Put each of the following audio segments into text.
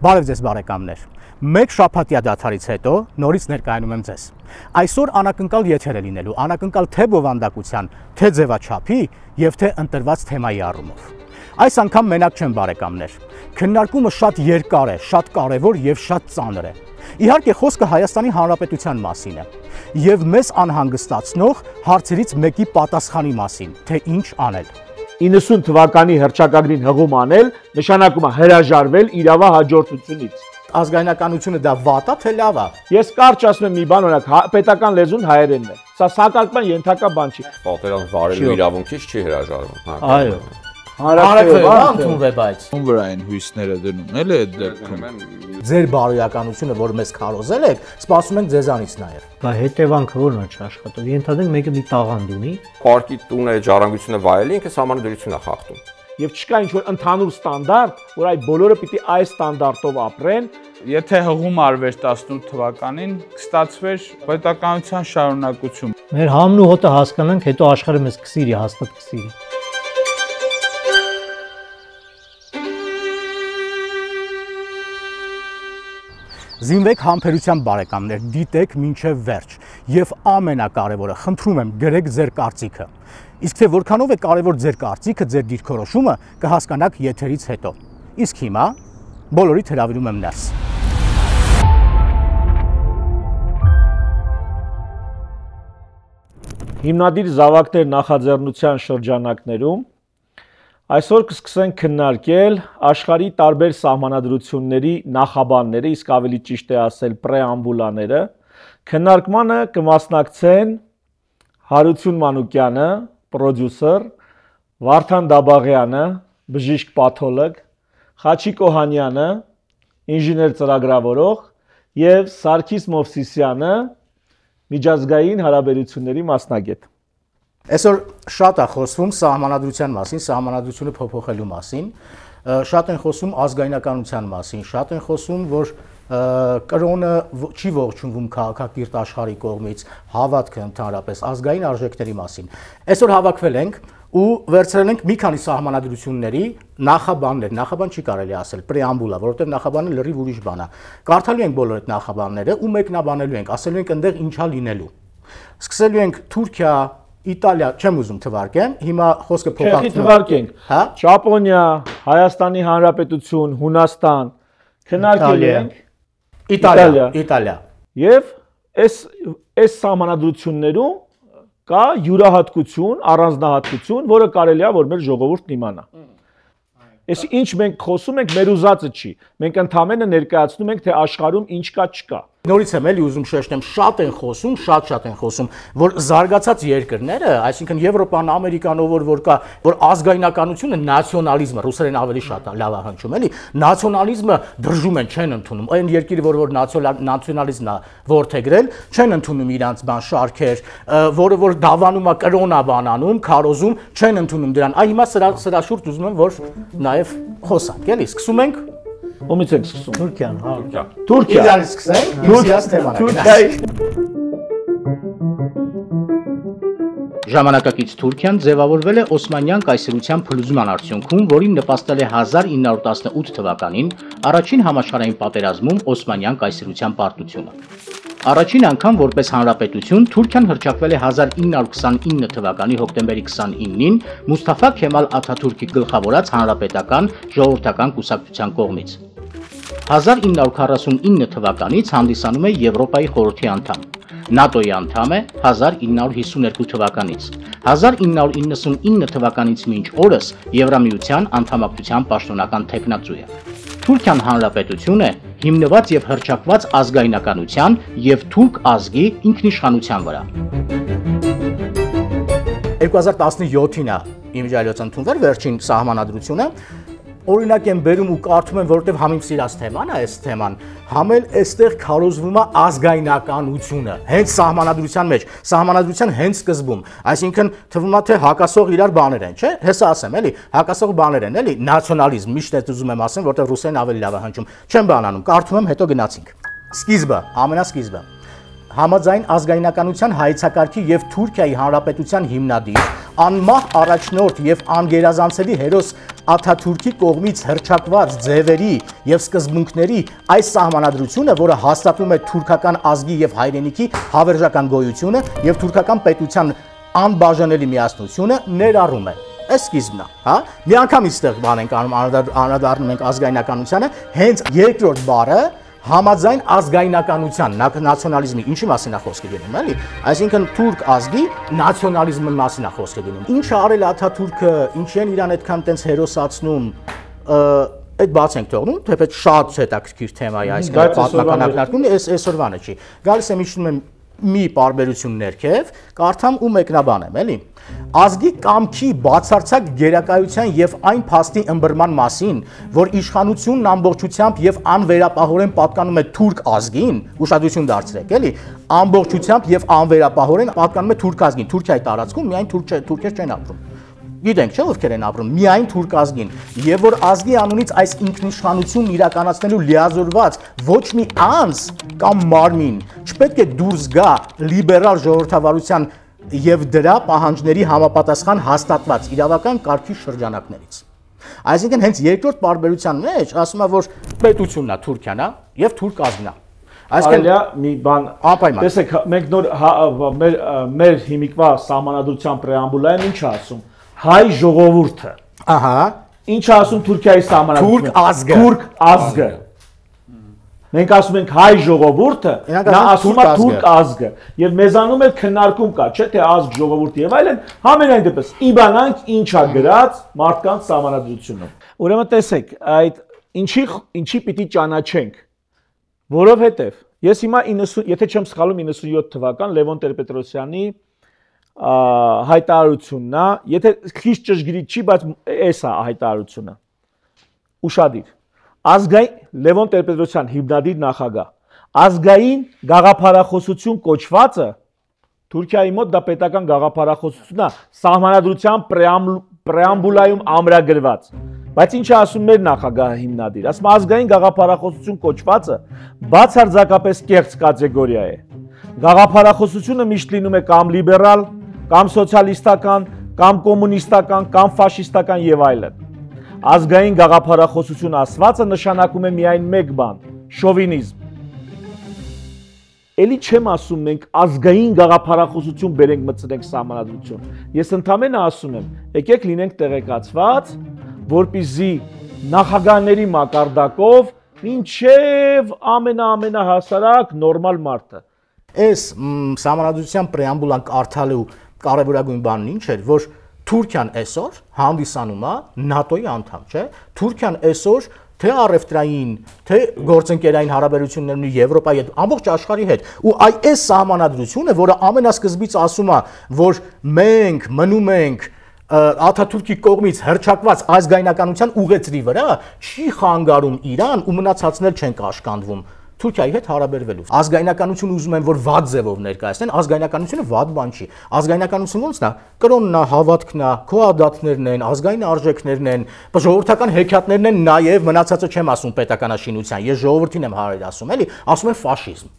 Բարև ձեզ բարեկամներ։ Մեկ շաբաթյա դադարից հետո նորից ներկայանում եմ ձեզ։ Այսօր անակնկալ եթեր է լինելու, անակնկալ թե բովանդակության, թե ձևաչափի եւ թե ընտրված թեմայի առումով։ Այս անգամ մենակ չեմ բարեկամներ։ Քննարկումը շատ երկար է, շատ կարևոր եւ շատ ծանր է։ Իհարկե խոսքը Հայաստանի Հանրապետության մասին է եւ մեզ անհանգստացնող հարցերից մեկի պատասխանի մասին, թե ինչ անել։ 90 թվականի հռչակագրին հղում անել նշանակում է հրաժարվել իրավահաջորդությունից։ Ազգայնականությունը դա վատ է թե լավ է։ Ես կարճ ասում եմ մի բան, օրինակ պետական լեզուն հայերենն է։ Սա սակարկման ենթակա բան չի։ Պատերազմ վարելու իրավունքից չի հրաժարվում։ Այո։ Հանրաքվե ընդունվե բայց։ Ում վրա են հույսները դնում, էլի այդ դեպքում։ Ձեր բարոյականությունը, որ մեզ քարոզել եք, սպասում ենք ձեզանից նաև։ Բա հետևանքը ո՞րն է չաշխատում։ Ենթադրենք մեկը մի տաղանդ ունի։ Պարկի տունը ժառանգությունը վայելի ինքը սահմանադրություն է խախտում։ Եվ չկա ինչ-որ ընդհանուր ստանդարտ, որ այդ բոլորը պիտի այս ստանդարտով ապրեն։ Եթե հղում արվեր 18 թվականին, կստացվեր պետականության շարունակություն։ Մեր համն ու հոտը հասկանանք, հետո աշխարհը մեզ կսիրի, հաստատ կսիրի։ Զինվեք համբերության բարեկամներ, դիտեք մինչև վերջ եւ ամենակարևորը, խնդրում եմ, գրեք ձեր կարծիքը։ Իսկ թե որքանով է կարևոր ձեր կարծիքը, ձեր դիրքորոշումը կհասկանաք եթերից հետո։ Իսկ հիմա բոլորիդ հրավիրում եմ ներս։ Հիմնադիր զավակներ նախաձեռնության շրջանակներում այսօր կսկսենք քննարկել աշխարհի տարբեր սահմանադրությունների նախաբանները, իսկ ավելի ճիշտ է ասել պրեամբուլաները։ Քննարկմանը կմասնակցեն Հարություն Մանուկյանը, պրոդյուսեր, Վարդան Դաբաղյանը, բժիշկ պաթոլոգ, Խաչիկ Օհանյանը, ինժեներ ծրագրավորող եւ Սարգիս Մովսիսյանը, միջազգային հարաբերությունների մասնագետ։ Այսօր շատ է խոսվում սահմանադրության մասին, սահմանադրությունը փոփոխելու մասին, շատ են խոսում ազգայնականության մասին, շատ են խոսում, որ կրոնը չի ողջունվում քաղաքակիրթ աշխարհի կողմից, հավատքը ընդհանրապես ազգային արժեքների մասին։ Այսօր հավաքվել ենք ու վերցրել ենք մի քանի սահմանադրությունների նախաբաններ, նախաբան չի կարելի ասել, պրեամբուլա, որովհետև նախաբանը լրիվ ուրիշ բան է։ Կարդալու ենք բոլոր այդ նախաբանները ու մեկնաբանելու ենք, ասելու ենք այնտեղ ինչա լինելու։ Սկսելու ենք Թուրքիա, Իտալիա, չեմ ուզում թվարկեմ, հիմա խոսքը փոխանցում թվարկենք, հա? Ճապոնիա, Հայաստանի Հանրապետություն, Հունաստան, քննարկել ենք Իտալիա։ Եվ այս սահմանադրություններում կա յուրահատկություն, առանձնահատկություն, որը կարելի է որ մեր ժողովուրդն իմանա։ Այս ինչ մենք խոսում ենք, մեր ուզածը չի։ Մենք ընդհանրապես ներկայացնում ենք, թե աշխարհում ինչ կա, չկա։ Նորից եմ էլի ուզում շեշտեմ, շատ են խոսում, որ զարգացած երկրները, այսինքն Եվրոպան, Ամերիկան, որ կա, որ ազգայնականությունը, նացիոնալիզմը, ռուսերեն ավելի շատ լավ է հնչում, էլի, նացիոնալիզմը դրժում են, չեն ընդունում։ Այն երկիրը, որ նացիոնալիզմն է որդեգրել, չեն ընդունում իրանց բան շարքեր, որ դավանում է կրոնա բանանում, քարոզում, չեն ընդունում դրան։ Այ հիմա սրա շուրջ ուզում եմ, որ նաև խոսանք, էլի, սկսում ենք Ումից ենք սկսում։ Թուրքիան, հա։ Թուրքիա։ Իրան սկսենք, Թուրքիա's թեման։ Ժամանակակից Թուրքիան ձևավորվել է Օսմանյան կայսրության փլուզման արդյունքում, որին նպաստել է 1918 թվականին առաջին համաշխարհային պատերազմում Օսմանյան կայսրության պարտությունը։ Առաջին անգամ որպես հանրապետություն Թուրքիան հռչակվել է 1929 թվականի հոկտեմբերի 29-ին Մուստաֆա Քեմալ Աթաթուրքի գլխավորած հանրապետական ժողովրդական կուսակցության կողմից։ 1949 թվականից հանդիսանում է Եվրոպայի խորհրդի անդամ։ ՆԱՏՕ-ի անդամ է 1952 թվականից։ 1999 թվականից մինչ օրս Եվրամիության անդամակցության պաշտոնական թեկնածու է։ Թուրքիան հանրապետություն է հիմնված եւ հռչակված ազգայնականության եւ թուրք ազգի ինքնիշխանության վրա։ 2017-ին է իմիջիայլոց ընդունվել վերջին սահմանադրությունը, օրինակ եմ բերում ու կարդում եմ, որովհետև համ իմ սիրած թեման է այս թեման, համ էլ այստեղ քարոզվում է ազգայնականությունը, հենց սահմանադրության մեջ, սահմանադրության հենց սկզբում, այսինքն թվում է թե հակասող իրար բաներ են, չէ՞, հեսա ասեմ, էլի, հակասող բաներ են, էլի, նացիոնալիզմ, միշտ այդ ուզում եմ ասեմ, որովհետև ռուսերեն ավելի լավ է հնչում, չեմ բանանում, կարդում եմ, հետո գնացինք։ Սկիզբը, ամենասկիզբը։ Համաձայն ազգայնականության հայեցակարգի եւ Թուրքիայի հանրապետության հիմնադիր անմահ առաջնորդ եւ անգերազանցելի հերոս Աթաթուրքի կողմից հռչակված ձևերի եւ սկզբունքների այս սահմանադրությունը, որը հաստատում է թուրքական ազգի եւ հայրենիքի հավերժական գոյությունը եւ թուրքական պետության անբաժանելի միասնությունը ներառում է։ Այս սկիզբն է, հա։ Մի անգամ իստեղ բան ենք անում, անդրադառնում ենք ազգայնականությանը, հենց երկրորդ բառը համաձայն ազգայնականության, նացիոնալիզմի, ինչի մասին է խոսքը գնում, էլի։ Այսինքն թուրք ազգի նացիոնալիզմի մասին է խոսքը գնում։ Ինչ արել Աթաթուրքը, ինչի են իրան այդքան տենց հերոսացնում, այդ բաց ենք թողնում, թեպետ շատ հետաքրքիր թեմա է, այս պատմական ակնարկումն այսօրվանը չի։ Գալիս եմ իջնում եմ մի պարբերություն ներքև, կարդամ ու մեկնաբան եմ, էլի։ Ազգի կամքի բացարձակ գերակայության եւ այն փաստի ըմբռնման մասին, որ իշխանությունն ամբողջությամբ եւ անվերապահորեն պատկանում է թուրք ազգին, ուշադրություն դարձրեք, էլի, ամբողջությամբ եւ անվերապահորեն պատկանում է թուրք ազգին, Թուրքիայի տարածքում միայն թուրքեր չեն ապրում։ Գիտենք, չէ՞ ովքեր են ապրում, միայն թուրք ազգին, եւ որ ազգի անունից այս ինքնիշխանությունն իրականացնելու լիազորված ոչ մի անձ կամ մարմին չպետք է դուրս գա լիբերալ ժողովրդավարության եւ դրա պահանջների համապատասխան հաստատված իրավական կարգի շրջանակներից։ Այսինքն հենց երկրորդ պարբերության մեջ ասում է, որ պետությունն է Թուրքիան, եւ թուրք ազգն է։ Այսինքն մի բան, տեսեք, մենք նոր մեր հիմիկվա սահմանադրության պրեամբուլային ինչ ասում, հայ ժողովուրդը։ Ահա։ Ինչ ասում Թուրքիայի սահմանադրությունը։ Թուրք ազգը։ Թուրք ազգը։ Մենք ասում ենք հայ ժողովուրդը, նա ասում է թուրք ազգը, եւ մեզանում էլ քննարկում կա, չէ՞ թե ազգ, ժողովուրդ եւ այլն, համենայն դեպս իմանանք ինչա գրած մարդկանց սահմանադրությունում։ Ուրեմն տեսեք, այդ ինչի պիտի ճանաչենք, որովհետեւ ես հիմա 90, եթե չեմ սխալվում 97 թվական Լևոն Տեր-Պետրոսյանի հայտարարությունն է, եթե քիչ ճշգրիտ չի, բայց էս է հայտարարությունը։ Ուշադիր։ Ազգային Լևոն Տեր-Պետրոսյան հիմնադիր նախագահ, ազգային գաղափարախոսություն կոչվածը Թուրքիայի մոտ դա պետական գաղափարախոսությունն է, սահմանադրության պրեամբուլայում ամրագրված։ Բայց ինչ է ասում մեր նախագահը հիմնադիր, ասում ազգային գաղափարախոսություն կոչվածը բացարձակապես կեղծ կատեգորիա է։ Գաղափարախոսությունը միշտ լինում է կամ լիբերալ, կամ սոցիալիստական, կամ կոմունիստական, կամ ֆաշիստական եւ այլն։ Ազգային գաղափարախոսություն ասվածը նշանակում է միայն մեկ բան՝ շովինիզմ։ Էլի չեմ ասում մենք ազգային գաղափարախոսություն բերենք մտցնենք սահմանադրություն։ Ես ընդամենը ասում եմ, եկեք լինենք տեղեկացված, որպեսզի նախագահների մակարդակով մինչև ամենահասարակ նորմալ մարդը։ Այս սահմանադրության պրեամբուլան կարդալու կարևորագույն բանն ինչ էր, որ Թուրքիան այսօր հանդիսանում է ՆԱՏՕ-ի անդամ, չէ՞։ Թուրքիան այսօր թե առևտրային, թե գործընկերային հարաբերություններն ու Եվրոպայի հետ, ամբողջ աշխարհի հետ։ Ու այս սահմանադրությունը, որը ամենասկզբից ասում է, որ մենք մնում ենք Աթաթուրքի կողմից հռչակված ազգայնականության ուղեցրի վրա, չի խանգարում Իրան ու մնացածներ չեն կաշկանդվում Թուրքիայի հետ հարաբերվելու։ Ազգայնականությունը ուզում են որ վատ ձևով ներկայացնեն, ազգայնականությունը վատ բան չի։ Ազգայնականությունը ո՞նցն է։ Կրոնն է, հավատքն է, քո ադատներն են, ազգային արժեքներն են, ժողովրդական հեքիաթներն են, նաև մնացածը չեմ ասում պետականաշինության, ես ժողովրդին եմ հարեր ասում, էլի, ասում եմ ֆաշիզմ։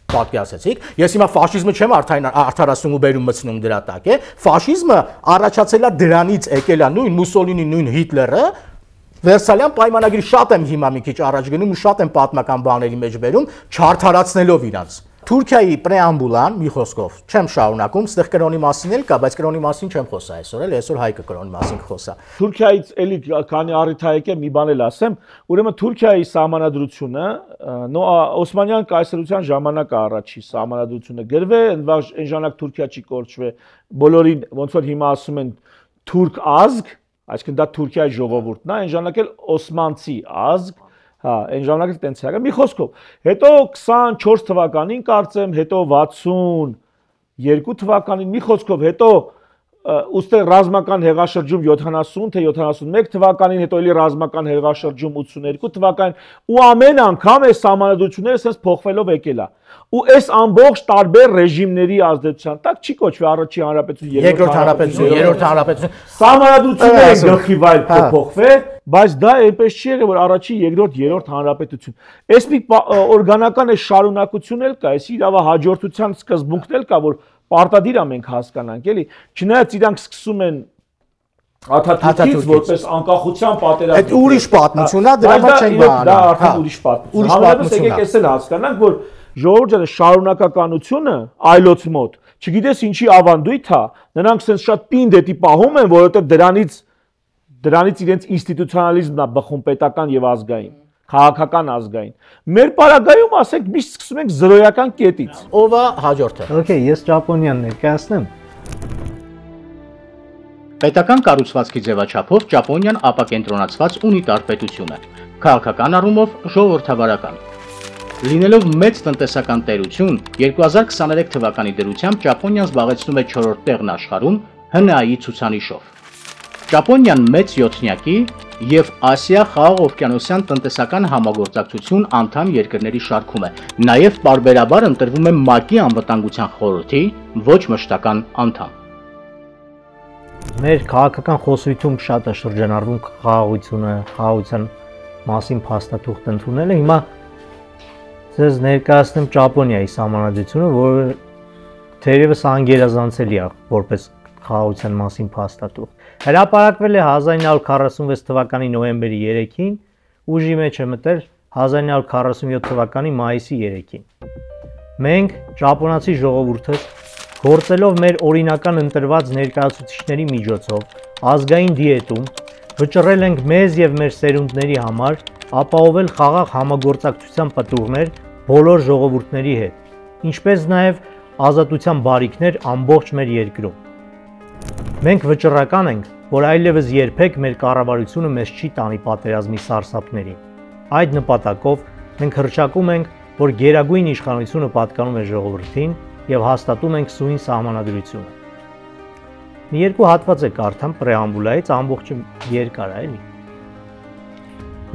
Պատկերացեցիք, ես հիմա ֆաշիզմը չեմ արդարացնում ու բերում մտցնում դրա տակ, է։ Ֆաշիզմը առաջացել է դրանից, եկել է նույն Մուսոլինին, նույն Հիտլերը, Վերսալյան պայմանագրի շատ եմ հիմա մի քիչ առաջ գնում ու շատ եմ պատմական բաների մեջ բերում, չարդարացնելով իրանց։ Թուրքիայի պրեամբուլան, մի խոսքով, չեմ շարունակում, այստեղ կրոնի մասին էլ կա, բայց կրոնի մասին չեմ խոսա այսօր, էլ այսօր Հայկը կրոնի մասին կխոսա։ Թուրքիայից էլի քանի առիթ ա եկել մի բան էլ ասեմ, ուրեմն Թուրքիայի սահմանադրությունը, Օսմանյան կայսրության ժամանակ առաջի սահմանադրությունը գրվե, այն ժամանակ Թուրքիա չի կորչվե, բոլորին ոնց որ հիմա ասում են թուրք ազգ, այսինքն դա Թուրքիայի ժողովուրդն է, այն ժամանակ էլ օսմանցի ազգ, հա, այն ժամանակ էլ տենց եղավ։ Մի խոսքով, հետո 24 թվականին կարծեմ, հետո 62 թվականին, մի խոսքով, հետո ուստեղ ռազմական հեղաշրջում 70 թե 71 թվականին, հետո էլի ռազմական հեղաշրջում 82 թվականին, ու ամեն անգամ այս սահմանադրությունները sense փոխվելով եկել է։ Ու այս ամբողջ տարբեր ռեժիմների ազդեցության տակ չի կոչվի առաջի հանրապետություն, երկրորդ հանրապետություն, երրորդ հանրապետություն։ Սահմանադրությունները գլխի վայր փոխվեն, բայց դա այնպես չի եղել, որ առաջի, երկրորդ, երրորդ հանրապետություն։ Այս մի օրգանական է շարունակություն էլ կա, այս իրավահաջորդության սկզբունքն էլ կա, որ պարտադիր է մենք հասկանանք, էլի, չնայած իրանք սկսում են Աթաթուրքից որպես անկախության պատերազմ։ Այդ ուրիշ պատմություն է, դրա մեջ չենք բանալու։ Դա արդեն ուրիշ պատմություն։ Համենայնպես եկեք էսել հասկանանք, որ ժողովուրդը շարունակականությունը այլոց մոտ, չգիտես ինչի ավանդույթ է, նրանք sense շատ պինդ էտի պահում են, որովհետև դրանից իրենց ինստիտուցիոնալիզմն է բխում պետական եւ ազգային, քաղաքական ազգային։ Մեր պարագայում ասենք միշտ սկսում ենք զրոյական կետից։ Ով է հաջորդը։ Okay, ես Ճապոնիան ներկայացնեմ։ Պետական կառուցվածքի ձևաչափով Ճապոնիան ապակենտրոնացված ունիտար պետություն է, քաղաքական առումով ժողովրդավարական։ Լինելով մեծ տնտեսական տերություն, 2023 թվականի դրությամբ Ճապոնիան զբաղեցնում է 4-րդ տեղն աշխարհում ՀՆԱ-ի ցուցանիշով։ Ճապոնիան մեծ յոթնյակի եւ Ասիա խաղաղօվկիանոսյան տնտեսական համագործակցություն անդամ երկրների շարքում է, նաեւ պարբերաբար ընտրվում է ՄԱԿ-ի անվտանգության խորհրդի ոչ մշտական անդամ։ Մեր քաղաքական խոսույթում շատ է շրջանառվում խաղաղության մասին փաստաթուղթ ընդունելը։ Հիմա ձեզ ներկայացնեմ Ճապոնիայի սահմանադրությունը, որը թերևս անգերազանցելի է որպես խաղաղության մասին փաստաթուղթ։ Հրապարակվել է 1946 թվականի նոյեմբերի 3-ին, ուժի մեջ է մտել 1947 թվականի մայիսի 3-ին։ Մենք ճապոնացի ժողովուրդը գործելով մեր օրինական ընտրված ներկայացուցիչների միջոցով ազգային դիետում վճռել ենք մեզ եւ մեր սերունդների համար ապահովել խաղաղ համագործակցության պտուղներ բոլոր ժողովուրդների հետ, ինչպես նաեւ ազատության բարիքներ ամբողջ մեր երկրում։ Մենք վճռական ենք, որ այլևս երբեք մեր կառավարությունը մեզ չի տանի պատերազմի սարսափներին։ Այդ նպատակով մենք հռչակում ենք, որ գերագույն իշխանությունը պատկանում է ժողովրդին եւ հաստատում ենք սույն սահմանադրությունը։ Մի երկու հատված է կարդամ պրեամբուլայից, ամբողջը երկար է, էլի։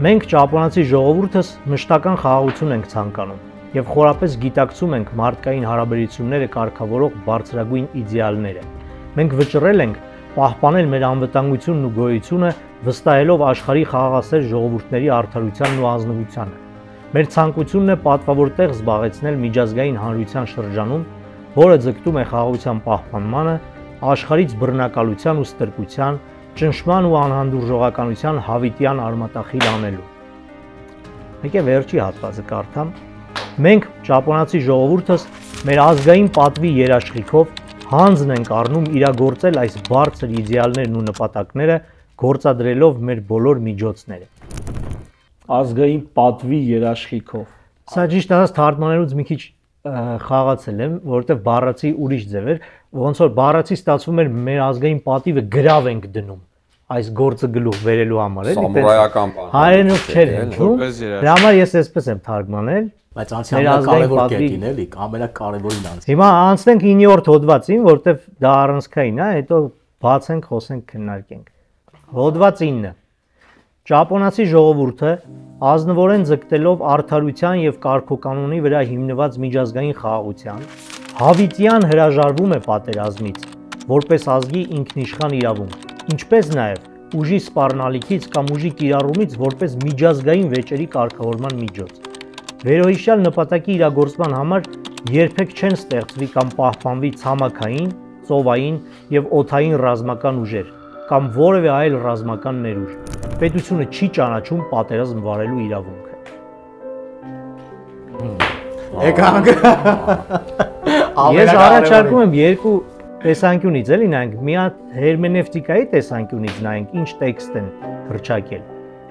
Մենք ճապոնացի ժողովուրդս մշտական խաղաղություն ենք ցանկանում եւ խորապես գիտակցում ենք մարդկային հարաբերությունները կարգավորող բարձրագույն իդեալները։ Մենք վճռել ենք պահպանել մեր անվտանգությունն ու գոյությունը, վստահելով աշխարհի խաղաղասեր ժողովուրդների արդարությանն ու ազնվությանը։ Մեր ցանկությունն է պատվավոր տեղ զբաղեցնել միջազգային հանրության շրջանում, որը ձգտում է խաղաղության պահպանմանը, աշխարհից բռնակալության ու ստրկության, ճնշման ու անհանդուրժողականության հավիտյան արմատախիլ անելու։ Եկե վերջի հատվածը կարդամ։ Մենք ճապոնացի ժողովուրդս մեր ազգային պատվի երաշխիքով հանձն ենք առնում իրագործել այս բարձր իդեալներն ու նպատակները, գործադրելով մեր բոլոր միջոցները։ Ազգային պատվի երաշխիքով։ Սա ճիշտ ասած թարգմանելուց մի քիչ խաղացել եմ, որովհետև բառացի ուրիշ ձև էր, ոնց որ բառացի ստացվում էր մեր ազգային պատիվը գրավ ենք դնում այս գործը գլուխ վերելու համար, էլի։ Սամուրայական բան։ Հայերենով չէր հնչում։ Դրա համար ես այսպես եմ թարգմանել։ Բայց ամենակարևոր կետին էլի, ամենակարևորին անց։ Հիմա անցնենք 9-րդ հոդվածին, որովհետև դա առանցքային է, հետո բացենք, խոսենք, քննարկենք։ Հոդված 9։ Ճապոնացի ժողովուրդը ազնվորեն ձգտելով արդարության եւ կարգոկանոնի վրա հիմնված միջազգային խաղաղության, հավիտյան հրաժարվում է պատերազմից, որպես ազգի ինքնիշխան իրավունք, ինչպես նաեւ ուժի սպառնալիքից կամ ուժի կիրառումից որպես միջազգային վեճերի կարգավորման միջոց։ Վերոհիշյալ նպատակի իրագործման համար երբեք չեն ստեղծվի կամ պահպանվի ցամաքային, ծովային եւ օդային ռազմական ուժեր կամ որևէ այլ ռազմական ներուժ։ Պետությունը չի ճանաչում պատերազմ վարելու իրավունքը։ Եկանք։ Ես առաջարկում եմ երկու տեսանկյունից էլի նայենք, մի հատ հերմենևտիկայի տեսանկյունից նայենք, ինչ տեքստ են հռչակել։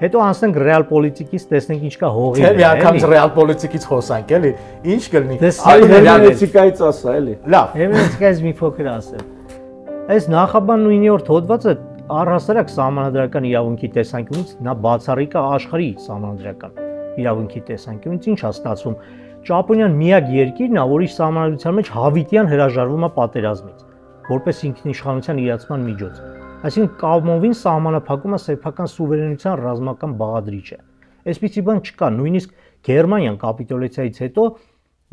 Հետո անցնենք ռեալ պոլիտիկից, տեսնենք ինչ կա հողի։ Թե մի անգամ ռեալ պոլիտիկից խոսանք, էլի։ Ինչ կլինի։ Հերմենևտիկայից ասա, էլի։ Լավ։ Հերմենևտիկայից մի փոքր ասեմ։ Այս նախաբանն ու 9-րդ հոդվածը առհասարակ սահմանադրական իրավունքի տեսանկյունից նա բացառիկ է աշխարհի սահմանադրական իրավունքի տեսանկյունից, ինչ է ստացվում։ Ճապոնիան միակ երկիրն է, որի սահմանադրության մեջ հավիտյան հրաժարվում է պատերազմից, որպես ինքնիշխանության իրացման միջոց։ Այսինքն կամովին սահմանափակումը սեփական սուվերենության ռազմական բաղադրիչ է։ Այսպիսի բան չկա, նույնիսկ Գերմանիան կապիտուլյացիայից հետո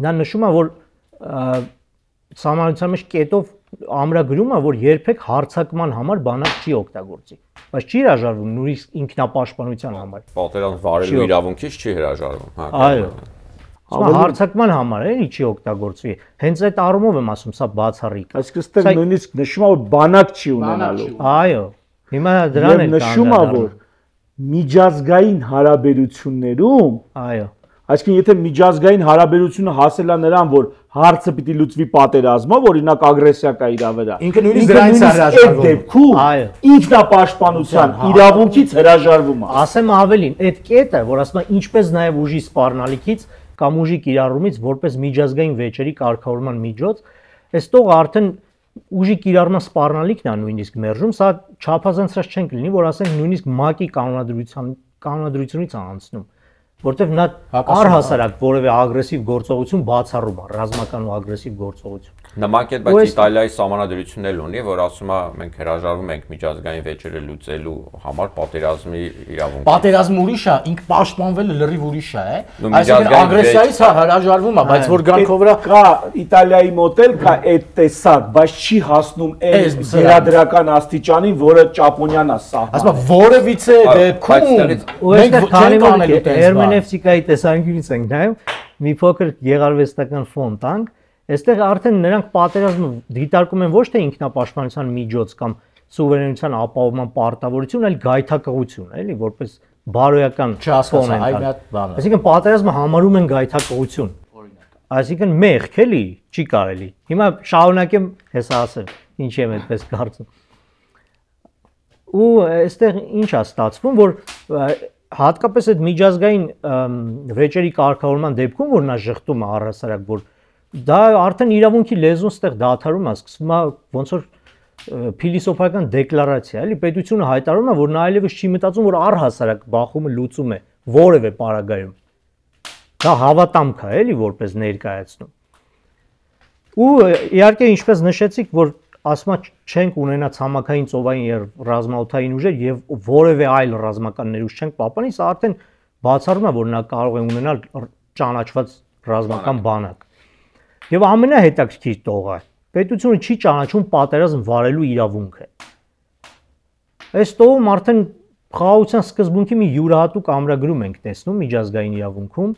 նա նշում է, որ սահմանադրության մեջ կետով ամրագրում է, որ երբեք հարձակման համար բանակ չի օգտագործի, բայց չի հրաժարվում նույնիսկ ինքնապաշտպանության համար։ Պատերազմ վարելու իրավունքից չի հրաժարվում, հա։ Այո։ Հարցակման համար էլի չի օգտագործվի։ Հենց այդ առումով եմ ասում, սա բացառիկ։ Այսինքն այստեղ նույնիսկ նշում է, որ բանակ չի ունենալու։ Այո։ Հիմա դրան էլ նշում է, որ միջազգային հարաբերություններում, այո, այսինքն եթե միջազգային հարաբերությունը հասել է նրան, որ հարցը պիտի լուծվի պատերազմով, օրինակ ագրեսիա կա իր վրա, ինքը նույնիսկ դրանից հրաժարվում է։ Դեպքում ինքնապաշտպանության իրավունքից հրաժարվում է։ Ասեմ ավելին, այդ կետը, որ ասում է ինչպես նաև ուժի սպառնալիքից կամ ուժի կիրառումից որպես միջազգային վեճերի կարգավորման միջոց, այստեղ արդեն ուժի կիրառման սպառնալիքն է նույնիսկ մերժում, սա չափազանցած չենք լինի, որ ասենք նույնիսկ ՄԱԿ-ի կանոնադրությունից է անցնում, որտեղ նա առհասարակ որևէ ագրեսիվ գործողություն բացառում է, ռազմական ու ագրեսիվ գործողություն։ Նման կերպ բայց Իտալիայի սահմանադրությունն էլ ունի, որ ասում է մենք հրաժարվում ենք միջազգային վեճերը լուծելու համար պատերազմի իրավունք։ Պատերազմը ուրիշ է, ինքը պաշտպանվելը լրիվ ուրիշ է, այսինքն ագրեսիայից հրաժարվում է, բայց որ գանքով վրա կա Իտալիայի մոդել, կա այդ տեսակ, բայց չի հասնում այն գերադրական աստիճանին, որը Ճապոնիան է սահմանում։ Ասում եմ որևիցե դեպքում մենք քանի որ հերմենևտիկայի տեսանկյունից ենք նայում, մի փոքր գեղարվեստական ֆոն տանք, այստեղ արդեն նրանք պատերազմը դիտարկում են ոչ թե ինքնապաշտպանության միջոց կամ սուվերենության ապահովման պարտավորություն, այլ գայթակղություն, էլի, որպես բարոյական ֆոն են տալ։ Այսինքն պատերազմը համարում են գայթակղություն։ Այսինքն մեղք էլի, չի կարելի։ Հիմա շարունակեմ հեսա ասել, ինչ եմ այդպես կարծում։ Ու այստեղ ինչ է ստացվում, որ հատկապես այդ միջազգային վեճերի կարգավորման դեպքում, որ նա շղթում է առհասարակ, որ դա արդեն իրավունքի լեզուն ստեղ դադարում է, սկսվում է ոնց որ փիլիսոփայական դեկլարացիա, էլի պետությունը հայտարարում է, որ նա այլևս չի մտածում, որ առհասարակ բախումը լուծում է որևէ պարագայում։ Դա հավատամք է, էլի որպես ներկայացնում։ Ու իհարկե ինչպես նշեցիք, որ ասում չենք ունենա ցամաքային, ծովային եւ ռազմաօդային ուժեր եւ որևէ այլ ռազմական ներուժ չենք պահպանի, սա արդեն բացառում է, որ նա կարող է ունենալ ճանաչված ռազմական բանակ։ Եվ ամենահետաքրքիր տողը պետությունը չի ճանաչում պատերազմ վարելու իրավունքը։ Այս տողում արդեն խաղաղության սկզբունքի մի յուրահատուկ ամրագրում ենք տեսնում միջազգային իրավունքում,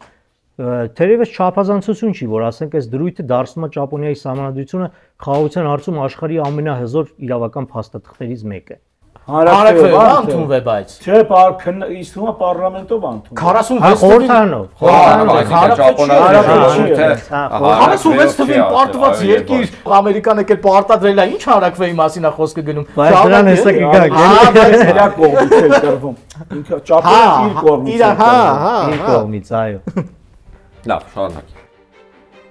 թերևս չափազանցություն չի, որ ասենք այս դրույթը դարձնում է Ճապոնիայի սահմանադրությունը խաղաղության հարցում աշխարհի ամենահզոր իրավական փաստաթղթերից մեկը։ Հանրաքվեով ընդունվե, բայց չէ, իստում է պարլամենտով ընդունվում։ 46 թվին պարտված երկիր Ամերիկան եկել պարտադրել է, ինչ հանրաքվեի մասին է խոսքը գնում։ Բայց դրան հեսա կգանք, էլի նրա կողմից է կրվում։ Ինքը Ճապոնիան իր կողմից է։ Իր կողմից, այո։ Լավ, շարունակի։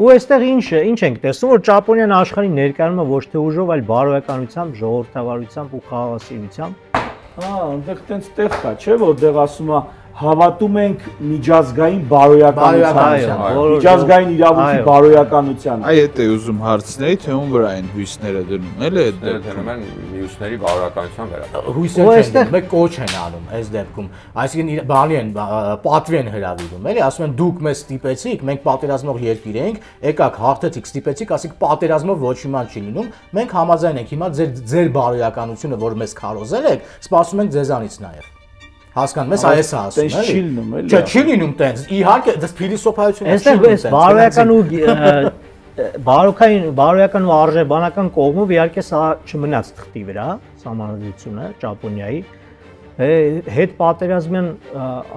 Ու այստեղ ինչ ենք տեսնում, որ Ճապոնիան աշխարհին ներկայանում է ոչ թե ուժով, այլ բարոյականությամբ, ժողովրդավարությամբ ու խաղաղասիրությամբ։ Այնտեղ տենց տեղ կա, չէ՞, որտեղ ասում է հավատում ենք միջազգային բարոյականության, միջազգային իրավունքի բարոյականության։ Այ դա է ուզում հարցնել, թե ում վրա են հույսները դնում, էլի այդ դնում են մյուսների բարոյականության վրա։ Հույսեր չեն, մեկ կոչ են անում այս դեպքում։ Այսինքն բանի են, պատվի են հրավիրում, էլի, ասում են դուք մեզ ստիպեցիք, մենք պատերազմող երկիր ենք, եկաք հաղթեցիք, ստիպեցիք, ասիք պատերազմով ոչ մի բան չի լինում, մենք համաձայն ենք, հիմա ձեր բարոյականությունը, որ մեզ քարոզել եք, սպասում ենք ձեզանից նաև։ Հասկանում ես, այս է ասում, էլի։ Չի լինում, էլի։ Չէ, չի լինում տենց։ Իհարկե, դա փիլիսոփայություն է։ Այստեղ բարոյական ու արժեբանական կողմով իհարկե սա չմնաց թղթի վրա, սահմանադրությունը Ճապոնիայի հետ պատերազմյան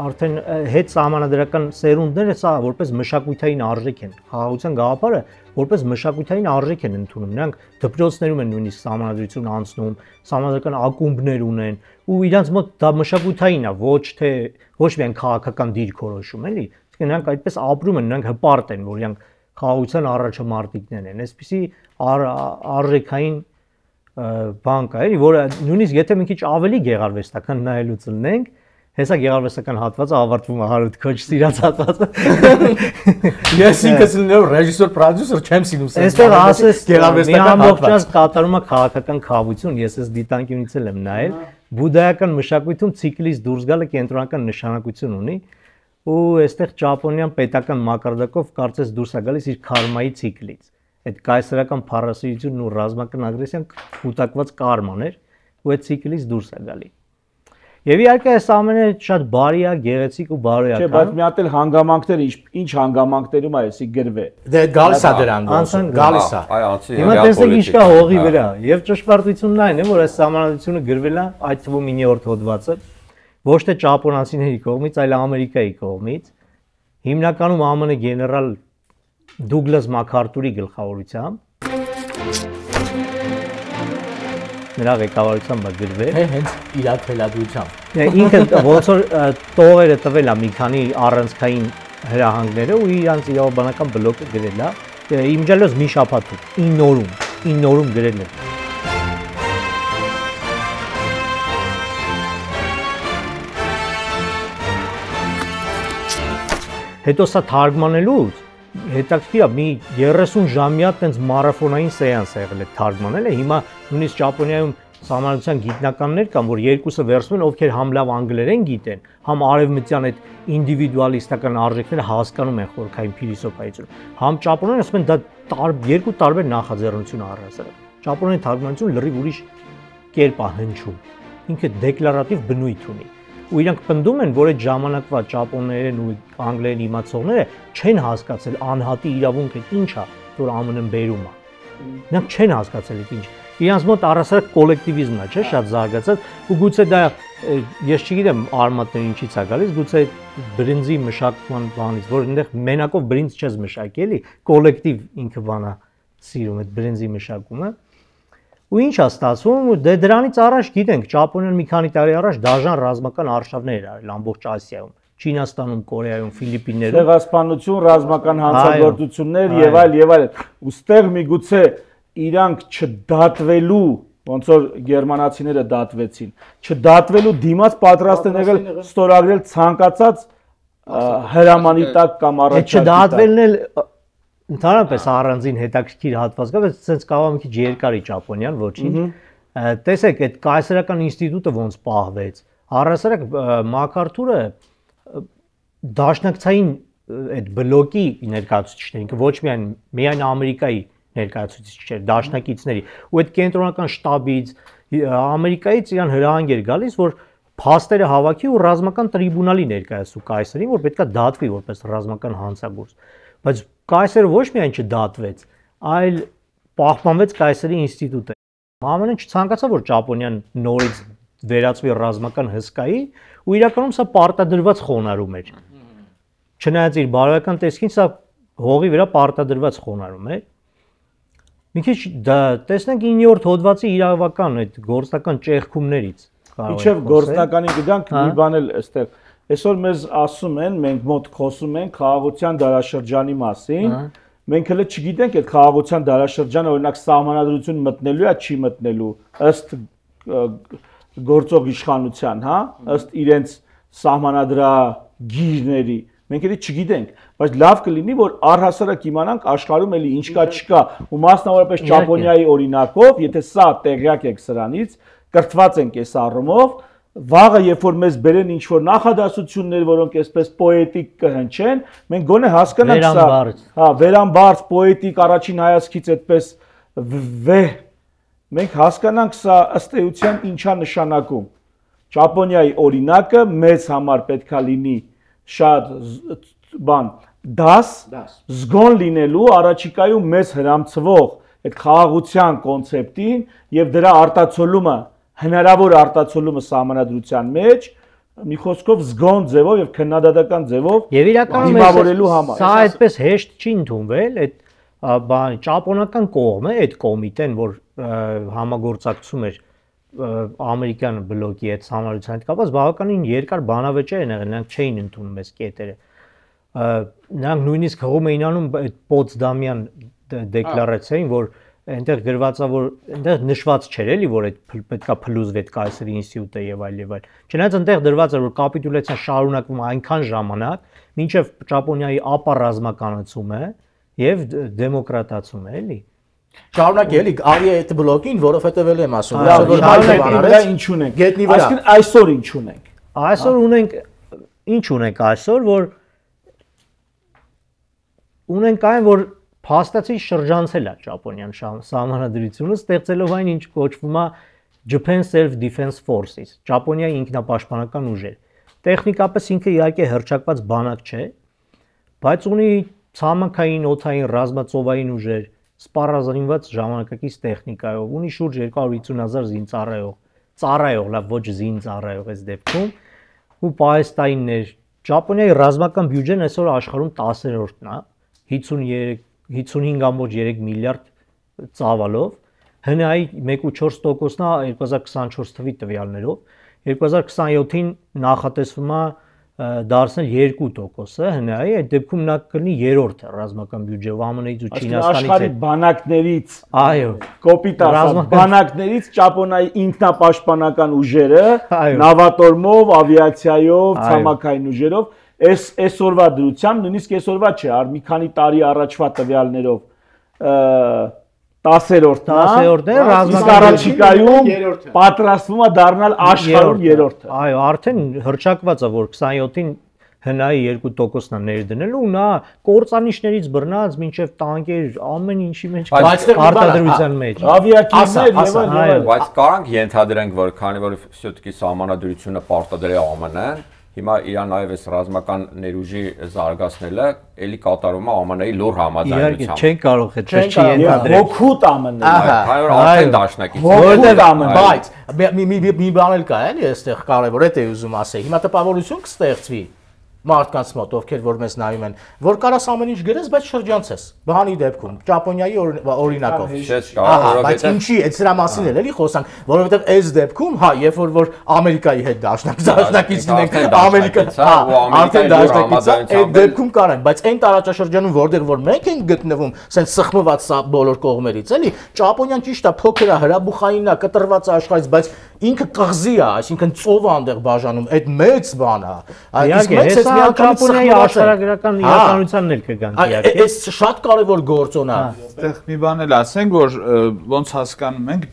արդեն հետ սահմանադրական սերունդները սա որպես մշակութային արժեք են, խաղաղության գաղափարը որպես մշակութային արժեք են ընդունում, նրանք դպրոցներում են նույնիսկ սահմանադրություն անցնում, սահմանադրական ակումբներ ունեն ու իրանց մոտ դա մշակութային է, ոչ միայն քաղաքական դիրքորոշում, էլի, իսկ նրանք այդպես ապրում են, նրանք հպարտ են, որ իրանք խաղաղության առաջամարտիկներ են, այսպիսի արժեքային բան կա, էլի, որը նույնիսկ եթե մի քիչ ավելի գեղարվեստական նայելուց ունենք, հեսա գեղարվեստական հատվածը ավարտվում է Հարութ քոչ սիրած հատվածը։ Ես ինքս լինելով ռեժիսոր, պրոդյուսեր չեմ սիրում սա։ Այստեղ ասես գեղարվեստական հատված կատարում է քաղաքական խավություն, ես այս դիտանկյունից եմ նայել, բուդդայական մշակույթում ցիկլից դուրս գալը կենտրոնական նշանակություն ունի, ու այստեղ Ճապոնիան պետական մակարդակով կարծես դուրս է գալիս իր քարմայի ցիկլից։ Այդ կայսերական փառասիրությունն ու ռազմական ագրեսիան կուտակված կարման էր ու այդ ցիկլից դուրս է գալի։ Եվ իհարկե այս ամենը շատ բարի է, գեղեցիկ ու բարոյական։ Չէ, բայց մի հատ էլ հանգամանքները ինչ հանգամանքներում է էսի գրվե։ Դե գալիս է դրան գործը, գալիս է։ Այ անցի Հիմա տեսեք ինչ կա հողի վրա։ Եվ ճշմարտությունն այն է, որ այս սահմանադրությունը գրվել է այդ թվում 9-րդ հոդվածը ոչ թե ճապոնացիների կողմից, այլ Ամերիկայի կողմից։ Հիմնականում ԱՄՆ գեներալ Դուգլաս Մաքարթուրի գլխավորությամբ նրա ղեկավարությամբ գրվել հենց իր թելադրությամբ։ Ինքը ոնց որ տողերը տվել է մի քանի առանցքային հրահանգները ու իրանց իրավաբանական բլոկը գրել է իմջալոց մի շաբաթում 9 օրում գրել է։ Հետո սա թարգմանելուց հետաքրքիր է մի 30 ժամյա տենց մարաթոնային սեանս է եղել է թարգմանելը հիմա նույնիսկ Ճապոնիայում սահմանադրության գիտնականներ կան որ երկուսը վերցնում են ովքեր համ լավ անգլերեն գիտեն համ արևմտյան այդ ինդիվիդուալիստական արժեքները հասկանում են խորքային փիլիսոփայություն համ ճապոներեն ասում են դա երկու տարբեր նախաձեռնություն առասարակ ճապոնական թարգմանությունը լրիվ ուրիշ կերպ է հնչում ինքը դեկլարատիվ բնույթ ունի ու իրանք պնդում են, որ այդ ժամանակվա ճապոններեն ու անգլերեն իմացողները չեն հասկացել անհատի իրավունքը ինչ է, որ ԱՄՆ-ն բերում է։ Նրանք չեն հասկացել այդ ինչ։ Իրանց մոտ առասարակ կոլեկտիվիզմն է, չէ՞, շատ զարգացած, ու գուցե դա ես չգիտեմ արմատները ինչից է գալիս, գուցե բրինձի մշակման բանից, որ այնտեղ մենակով բրինձ չես մշակի, էլի, կոլեկտիվ ինքը բան է սիրում այդ բրինձի մշակումը։ Ու ինչ է ստացվում, դե դրանից առաջ գիտենք, Ճապոնիան մի քանի տարի առաջ դաժան ռազմական արշավներ արել ամբողջ Ասիայում, Չինաստանում, Կորեայում, Ֆիլիպիններում։ Ցեղասպանություն, ռազմական հանցագործություններ եւ այլ։ Ոստեղ միգուցե իրանք չդատվելու, ոնց որ գերմանացիները դատվեցին, չդատվելու դիմաց պատրաստ են եղել ստորագրել ցանկացած հրամանի տակ կամ առաջարկի տակ։ Չդատվելն էլ Ընդհանրապես առանձին հետաքրքիր հատված կա, բայց ցենց կարող է մի քիչ երկար է Ճապոնիան, ոչինչ։ Տեսեք, այդ կայսերական ինստիտուտը ոնց պահվեց։ Առասարակ Մաքարթուրը դաշնակցային այդ բլոկի ներկայացուցիչներ, ինքը ոչ միայն Ամերիկայի ներկայացուցիչ չէր, դաշնակիցների, ու այդ կենտրոնական շտաբից Ամերիկայից իրան հրահանգ էր գալիս, որ փաստերը հավաքի ու ռազմական տրիբունալի ներկայացու կայսերին, որ պետքա դատվի որպես ռազմական հանցագործ։ Բայց կայսերը ոչ միայն չդատվեց, այլ պահպանվեց կայսերի ինստիտուտը։ ԱՄՆ-ն չցանկացավ, որ Ճապոնիան նորից վերածվի ռազմական հսկայի, ու իրականում սա պարտադրված խոնարհում էր։ Չնայած իր բարոյական տեսքին սա հողի վրա պարտադրված խոնարհում էր։ Մի քիչ տեսնենք 9-րդ հոդվածի իրավական այդ գործնական ճեղքումներից։ Իչև գործնականին գտանք մի բան էլ այստեղ Այսօր մեզ ասում են, մենք մոտ խոսում ենք խաղաղության դարաշրջանի մասին, մենք հələ չգիտենք այդ խաղաղության դարաշրջանը օրինակ սահմանադրություն մտնելու է, չի մտնելու, ըստ գործող իշխանության, հա, ըստ իրենց սահմանադրագիրների, մենք էլի չգիտենք, բայց լավ կլինի, որ առհասարակ իմանանք աշխարհում էլի ինչ կա, չկա, ու մասնավորապես Ճապոնիայի օրինակով, եթե սա տեղյակ եք սրանից, կրթված ենք այս առումով Վաղը երբ որ մեզ բերեն ինչ որ նախադասություններ, որոնք այսպես պոետիկ կհնչեն, մենք գոնե հասկանանք սա, հա, վերամբարձ պոետիկ առաջին հայացքից այդպես վեհ, մենք հասկանանք սա ըստ էության ինչա նշանակում։ Ճապոնիայի օրինակը մեզ համար պետքա լինի շատ բան դաս, զգոն լինելու առաջիկայում մեզ հրամցվող այդ խաղաղության կոնցեպտին եւ դրա արտացոլումը հնարավոր արտացոլումը սահմանադրության մեջ մի խոսքով զգոն ձևով եւ քննադատական ձևով դիմավորելու համար։ Սա այդպես հեշտ չի ընդունվել, այդ ճապոնական կողմը, այդ կոմիտեն, որ համագործակցում էր ամերիկյան բլոկի հետ սահմանադրության հետ կապված, բավականին երկար բանավեճեր են եղել, նրանք չէին ընդունում այս կետերը։ Նրանք նույնիսկ հողում էին անում այդ Պոտսդամյան դեկլարացիային, որ այնտեղ գրված է որ այնտեղ նշված չէր էլի որ այդ պետքա փլուզվի այդ կայսերի ինստիտուտը եւ այլ եւ այլ չնայած այնտեղ դրված էր որ կապիտուլյացիան շարունակվում այնքան ժամանակ մինչեւ Ճապոնիայի ապառազմականացումը եւ դեմոկրատացումը էլի շարունակի էլի արի այդ բլոկին որովհետեւ էլ եմ ասում դա ինչ ունենք այսինքն այսօր ինչ ունենք այսօր ունենք ինչ ունենք այսօր որ ունենք այն որ փաստացի շրջանցել է Ճապոնիան սահմանադրությունը, ստեղծելով այն ինչ կոչվում է Japan Self-Defense Forces, Ճապոնիայի ինքնապաշտպանական ուժեր։ Տեխնիկապես ինքը իհարկե հռչակված բանակ չէ, բայց ունի ցամաքային, օդային, ռազմածովային ուժեր, սպառազինված ժամանակակից տեխնիկայով, ունի շուրջ 250,000 զինծառայող, լավ ոչ զինծառայող այս դեպքում, ու պահեստայիններ։ Ճապոնիայի ռազմական բյուջեն այսօր աշխարհում 10-րդն է, 55.3 միլիարդ ծավալով, ՀՆԱ-ի 1.4%-ն է 2024 թվականի տվյալներով, 2027-ին նախատեսվում է դարձնել 2%-ը ՀՆԱ-ի, այդ դեպքում նա կլինի երրորդը ռազմական բյուջեով ԱՄՆ-ից ու Չինաստանից։ Աշխարհի բանակներից, այո, կոպիտ ասած, բանակներից Ճապոնիայի ինքնապաշտպանական ուժերը, նավատորմով, ավիացիայով, ցամաքային ուժերով, այսօրվա դրությամբ, նույնիսկ այսօրվա չէ, մի քանի տարի առաջվա տվյալներով 10-րդն է, ռազմական առաջիկայում պատրաստվում է դառնալ աշխարհում երրորդը։ Այո, արդեն հռչակված է, որ 27-ին ՀՆԱ-ի 2%-ն է ներդնելու, ու նա կործանիչներից բռնած մինչև տանկեր, ամեն ինչի մեջ արտադրության մեջ։ Ավիակիրներ եւ այլն։ Բայց կարանք ենթադրենք, որ քանի որ все-таки սահմանադրությունը պարտադրել է ԱՄՆ-ն, հիմա Իրան նաև այս ռազմական ներուժի զարգացնելը էլի կատարում է ԱՄՆ-ի լուր համաձայնությամբ։ Իհարկե չեն կարող այդպես չի ենթադրել։ Հոգուտ ԱՄՆ-ը։ Քանի որ արդեն դաշնակից։ Որտեղ ԱՄՆ-ը։ Բայց մի բան էլ կա էլի այստեղ կարևոր է ուզում ասել։ Հիմա տպավորություն կստեղծվի մարդկանց մոտ, ովքեր որ մեզ նայում են, որ կարաս ամեն ինչ գրես, բայց շրջանցես։ Բանի դեպքում Ճապոնիայի օրինակով։ Բայց ինչի, այդ սրա մասին էլի խոսանք, որովհետև այս դեպքում, հա, երբ որ Ամերիկայի հետ դաշնակից լինենք, արդեն դաշնակից է, այդ դեպքում կարանք, բայց այն տարածաշրջանում, որտեղ որ մենք ենք գտնվում, սենց սխմված բոլոր կողմերից, էլի, Ճապոնիան ճիշտ է, փոքր է, հրաբուխային է, կտրված է աշխարհից, բայց ինքը կղզի է, այսինքն ծով է այնտեղ բաժանում, այդ մեծ բան է։ Իսկ մեծ Ճապոնիայի աշխարհագրական իրականությանն էլ կգանք իհարկե։ Այս շատ կարևոր գործոն է։ Այդտեղ մի բան էլ ասենք, որ ոնց հասկանում ենք,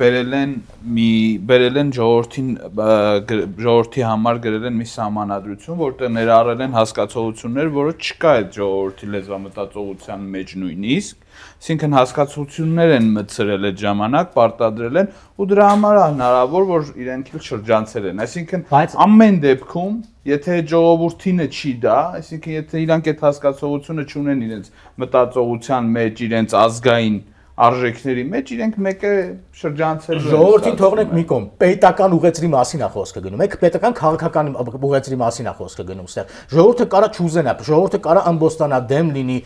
բերել են ժողովրդի համար գրել են մի սահմանադրություն, որտեղ ներառել են հասկացողություններ, որը չկա այդ ժողովրդի լեզվամտածողության մեջ նույնիսկ, այսինքն հասկացություններ են մտցրել այդ ժամանակ, պարտադրել են ու դրա համար է հնարավոր, որ իրենք էլ շրջանցել են, այսինքն ամեն դեպքում եթե ժողովրդինը չի դա, այսինքն եթե իրանք այդ հասկացողությունը չունեն իրենց մտածողության մեջ, իրենց ազգային արժեքների մեջ, իրենք մեկը շրջանցել են։ Ժողովրդին թողնենք մի կողմ, պետական ուղեցրի մասին է խոսքը գնում։ Եք պետական քաղաքական ուղեցրի մասին է խոսքը գնում ստեղ։ Ժողովուրդը կարա չուզենա, ժողովուրդը կարա ամբոստանա, դեմ լինի,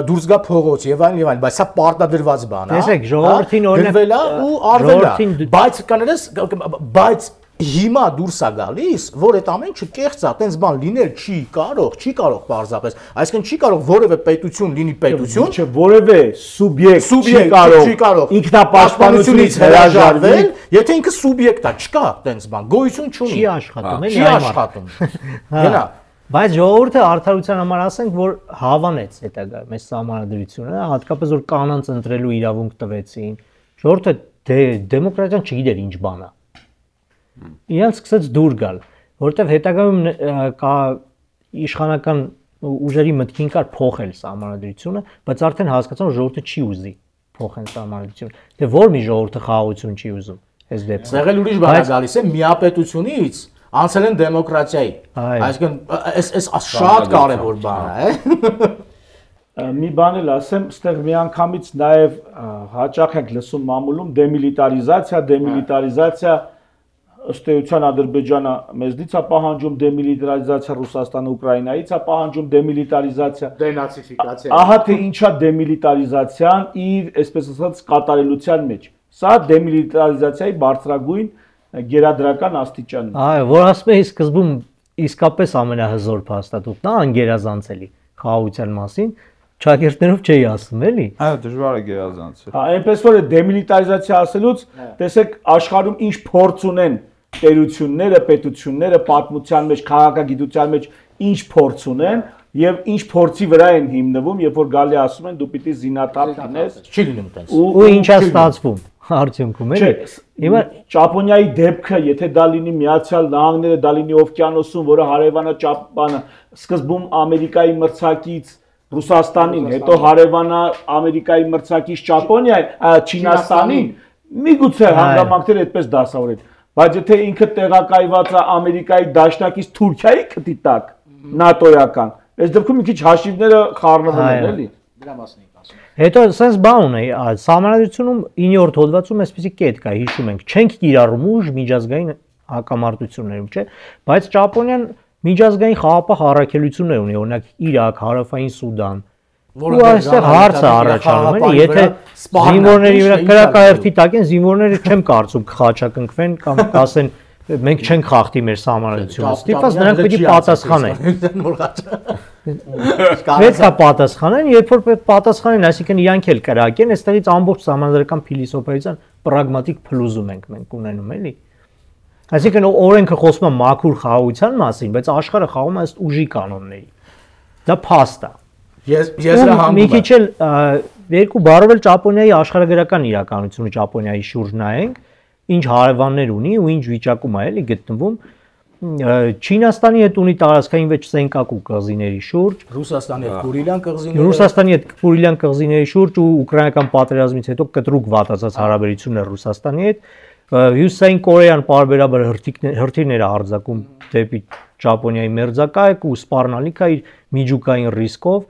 դուրս գա փողոց եւ այլն, բայց սա պարտադրված բան է։ Տեսեք, ժողովրդին օրինակ գրվել է ու արվել է։ Բայց կաներես, բայց հիմա դուրս է գալիս, որ այդ ամեն ինչը կեղծ է, այտենց բան լինել չի կարող պարզապես, այսինքն չի կարող որևէ պետություն լինի պետություն, չէ, որևէ սուբյեկտ չի կարող ինքնապաշտպանությունից հրաժարվել, եթե ինքը սուբյեկտ է, չկա այտենց բան, գոյություն չունի։ Չի աշխատում, էլի չի աշխատում։ Գնա։ Բայց ժողովուրդը արդարության համար ասենք, որ հավանեց հետագա մեծ սահմանադրությունը, հատկապես որ կանանց ընտրելու իրավունք տվեցին։ Ժողովուրդը դեմոկրատիան չգիտեր ինչ բան է։ Իրանց սկսեց դուր գալ, որտեվ հետագայում իշխանական ուժերի մտքին կար փոխել սահմանադրությունը, բայց արդեն հասկացան, որ ժողովուրդը չի ուզի փոխեն սահմանադրությունը։ Դե որ մի ժողովուրդը խաղաղություն չի ուզում այս դեպքում։ Սեղել ուրիշ բան է գալիս է միապետությունից անցել են դեմոկրատիայի։ Այսինքն այս շատ կարևոր բան է։ Մի բան էլ ասեմ, ստեղ միանգամից նաև հաճախ ենք լսում մամուլում դեմիլիտարիզացիա ըստ էության Ադրբեջանը մեզնից է պահանջում դեմիլիտարիզացիա, Ռուսաստանը Ուկրաինայից է պահանջում դեմիլիտարիզացիա, դենացիֆիկացիա։ Ահա թե ինչա դեմիլիտարիզացիան իր, այսպես ասած, կատարելության մեջ։ Սա դեմիլիտարիզացիայի բարձրագույն գերադրական աստիճանն է։ Այո, որ ասում էի սկզբում իսկապես ամենահզոր փաստաթուղթն է անգերազանցելի խաղաղության մասին, ճակերտներով չէի ասում, էլի։ Այո, դժվար է գերազանցել։ Հա, այնպես որ դեմիլիտարիզացիա ասելուց, տեսեք աշխարհում ինչ փորձ ունեն տերությունները, պետությունները, պատմության մեջ, քաղաքագիտության մեջ ինչ փորձ ունեն եւ ինչ փորձի վրա են հիմնվում, երբ որ գալի ասում են դու պիտի զինաթափ լինես, չի լինում այդպես։ Ու ինչա ստացվում արդյունքում, էլի։ Հիմա Ճապոնիայի դեպքը, եթե դա լինի Միացյալ Նահանգները, դա լինի օվկիանոսում, որը հարևան է Ճապոնը, սկզբում Ամերիկայի մրցակից Ռուսաստանին, հետո հարևանա Ամերիկայի մրցակից Ճապոնիային, Չինաստանին, միգուցե հանգամանքները այդպես դասավորեն, բայց եթե ինքը տեղակայված է Ամերիկայի դաշնակից Թուրքիայի քթի տակ, նատոյական, այս դեպքում մի քիչ հաշիվները խառնվում են, էլի։ Դրա մասին ենք ասում։ Հետո sense բան ունի, սահմանադրությունում 9-րդ հոդվածում այսպեսի կետ կա, հիշում ենք, չենք կիրառում ուժ միջազգային հակամարտություններում, չէ՞, բայց Ճապոնիան միջազգային խաղապահ առաքելություններ ունի, օրինակ Իրաք, Հարավային Սուդան, ու այստեղ հարցը առաջանում է, եթե զինվորների վրա կրակահերթի տակ են, զինվորները չեմ կարծում կխաչակնքվեն կամ կասեն մենք չենք խախտի մեր սահմանադրությունը, ստիպված նրանք պիտի պատասխանեն։ Պետք է պատասխանեն, երբ որ պատասխանեն, այսինքն իրանք էլ կրակեն, այստեղից ամբողջ սահմանադրական փիլիսոփայության պրագմատիկ փլուզում ենք մենք ունենում, էլի։ Այսինքն օրենքը խոսում է մաքուր խաղաղության մասին, բայց աշխարհը խաղում է ըստ ուժի կանոնների։ Դա փաստ է։ Եզրահանգում մի քիչ էլ երկու բառով էլ Ճապոնիայի աշխարհագրական իրականությունը Ճապոնիայի շուրջ նայենք, ինչ հարևաններ ունի ու ինչ վիճակում է էլի գտնվում։ Չինաստանի հետ ունի տարածքային վեճ Սենկակու կղզիների շուրջ, Ռուսաստանի հետ Կուրիլյան կղզիները, Ռուսաստանի հետ Կուրիլյան կղզիների շուրջ ու ուկրաինական պատերազմից հետո կտրուկ վատացած հարաբերություններ Ռուսաստանի հետ։ Հյուսիսային Կորեան պարբերաբար հրթիռներ է արձակում դեպի Ճապոնիայի մերձակայք ու սպառնալիք է իր միջուկային ռիսկով։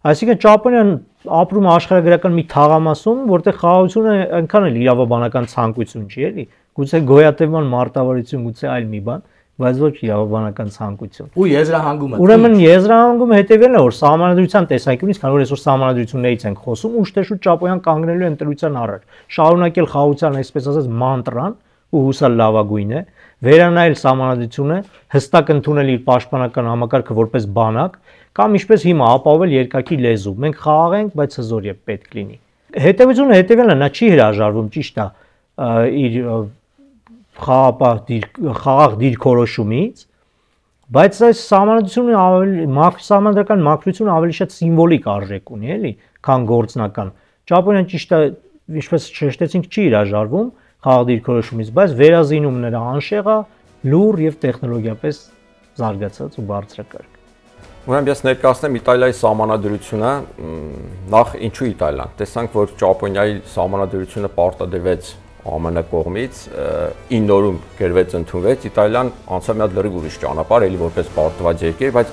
Այսինքն Ճապոնիան ապրում է աշխարհագրական մի թաղամասում, որտեղ խաղաղությունը այնքան էլ իրավաբանական ցանկություն չի, էլի։ Գուցե գոյատևման մարտավարություն, գուցե այլ մի բան, բայց ոչ իրավաբանական ցանկություն։ ու եզրահանգումը։ Ուրեմն եզրահանգումը հետևելն է, որ սահմանադրության տեսանկյունից, քանի որ այսօր սահմանադրություններից ենք խոսում, ուշտեշուտ Ճապոնիան կանգնելու է ընտրության առաջ։ Շարունակել խաղաղության, այսպես ասած, մանտրան ու հուսալ լավագույն է, վերանայել սահմանադրությունը, հստակ ընդունել իր պաշտպանական համակարգը որպես բանակ, կամ ինչպես հիմա ապահովել երկակի լեզու։ Մենք խաղաղ ենք, բայց հզոր եւ պետք լինի։ Հետևությունը հետևելն է, նա չի հրաժարվում, ճիշտ է, իր խաղաղ դիրքորոշումից, բայց այս սահմանադրությունը ավելի սահմանադրական մաքրությունը ավելի շատ սիմվոլիկ արժեք ունի, էլի, քան գործնական։ Ճապոնիան ճիշտ է, ինչպես շեշտեցինք, չի հրաժարվում խաղաղ դիրքորոշումից, բայց վերազինում նրա անշեղը, լուր եւ տեխնոլոգիապես զարգացած ու բարձրակարգ։ Ուրեմն ես ներկայացնեմ Իտալիայի սահմանադրությունը, նախ ինչու Իտալիան։ Տեսանք, որ Ճապոնիայի սահմանադրությունը պարտադրվեց ԱՄՆ կողմից, 9 օրում գրվեց ընդունվեց, Իտալիան անցավ մի հատ լրիվ ուրիշ ճանապարհ, էլի որպես պարտված երկիր, բայց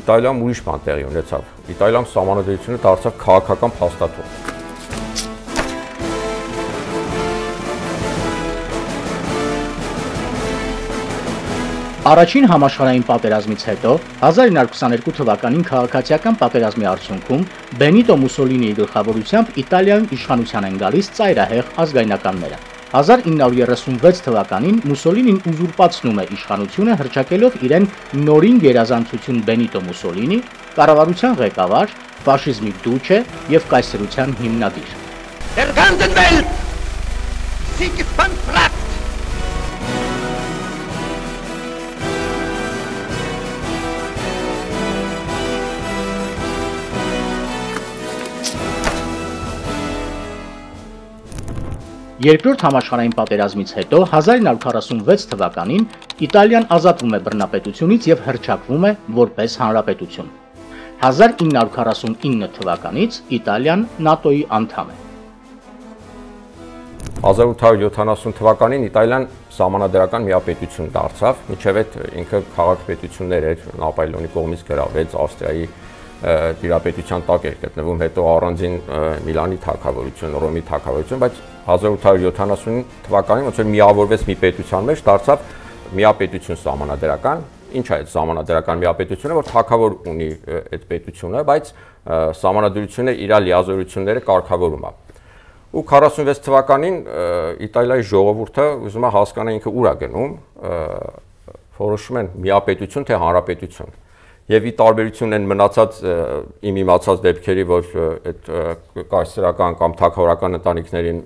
Իտալիայում ուրիշ բան տեղի ունեցավ։ Իտալիայում սահմանադրությունը դարձավ քաղաքական փաստաթուղթ։ Առաջին համաշխարհային պատերազմից հետո 1922 թվականին քաղաքացիական պատերազմի արդյունքում Բենիտո Մուսոլինիի գլխավորությամբ Իտալիայում իշխանության են գալիս ծայրահեղ ազգայնականները։ 1936 թվականին Մուսոլինին ուզուրպացնում է իշխանությունը հռչակելով իրեն նորին գերազանցություն Բենիտո Մուսոլինի, կառավարության ղեկավար, ֆաշիզմի դուչե եւ կայսրության հիմնադիր։ Der ganzen Welt sich von Pracht. Երկրորդ համաշխարհային պատերազմից հետո 1946 թվականին Իտալիան ազատվում է բռնապետությունից եւ հռչակվում է որպես հանրապետություն։ 1949 թվականից Իտալիան ՆԱՏՕ-ի անդամ է։ 1870 թվականին Իտալիան սահմանադրական միապետություն դարձավ, մինչև այդ ինքը քաղաքապետություններ էր, Նապոլեոնի կողմից գրավեց, Ավստրիայի դիրապետության տակ էր գտնվում, հետո առանձին Միլանի թագավորություն, Ռոմի թագավորություն, բայց 1870 թվականին ոնց որ միավորվեց մի պետության մեջ, դարձավ միապետություն սահմանադրական։ Ինչ է այդ սահմանադրական միապետությունը, որ թագավոր ունի այդ պետությունը, բայց սահմանադրությունը իր լիազորությունները կարգավորում է։ Ու 46 թվականին Իտալիայի ժողովուրդը ուզում է հասկանալ ինքը ուր է գնում, որոշում են միապետություն թե հանրապետություն։ Եվ ի տարբերություն են մնացած իմ իմացած դեպքերի, որ այդ կայսրական կամ թագավորական ընտանիքներին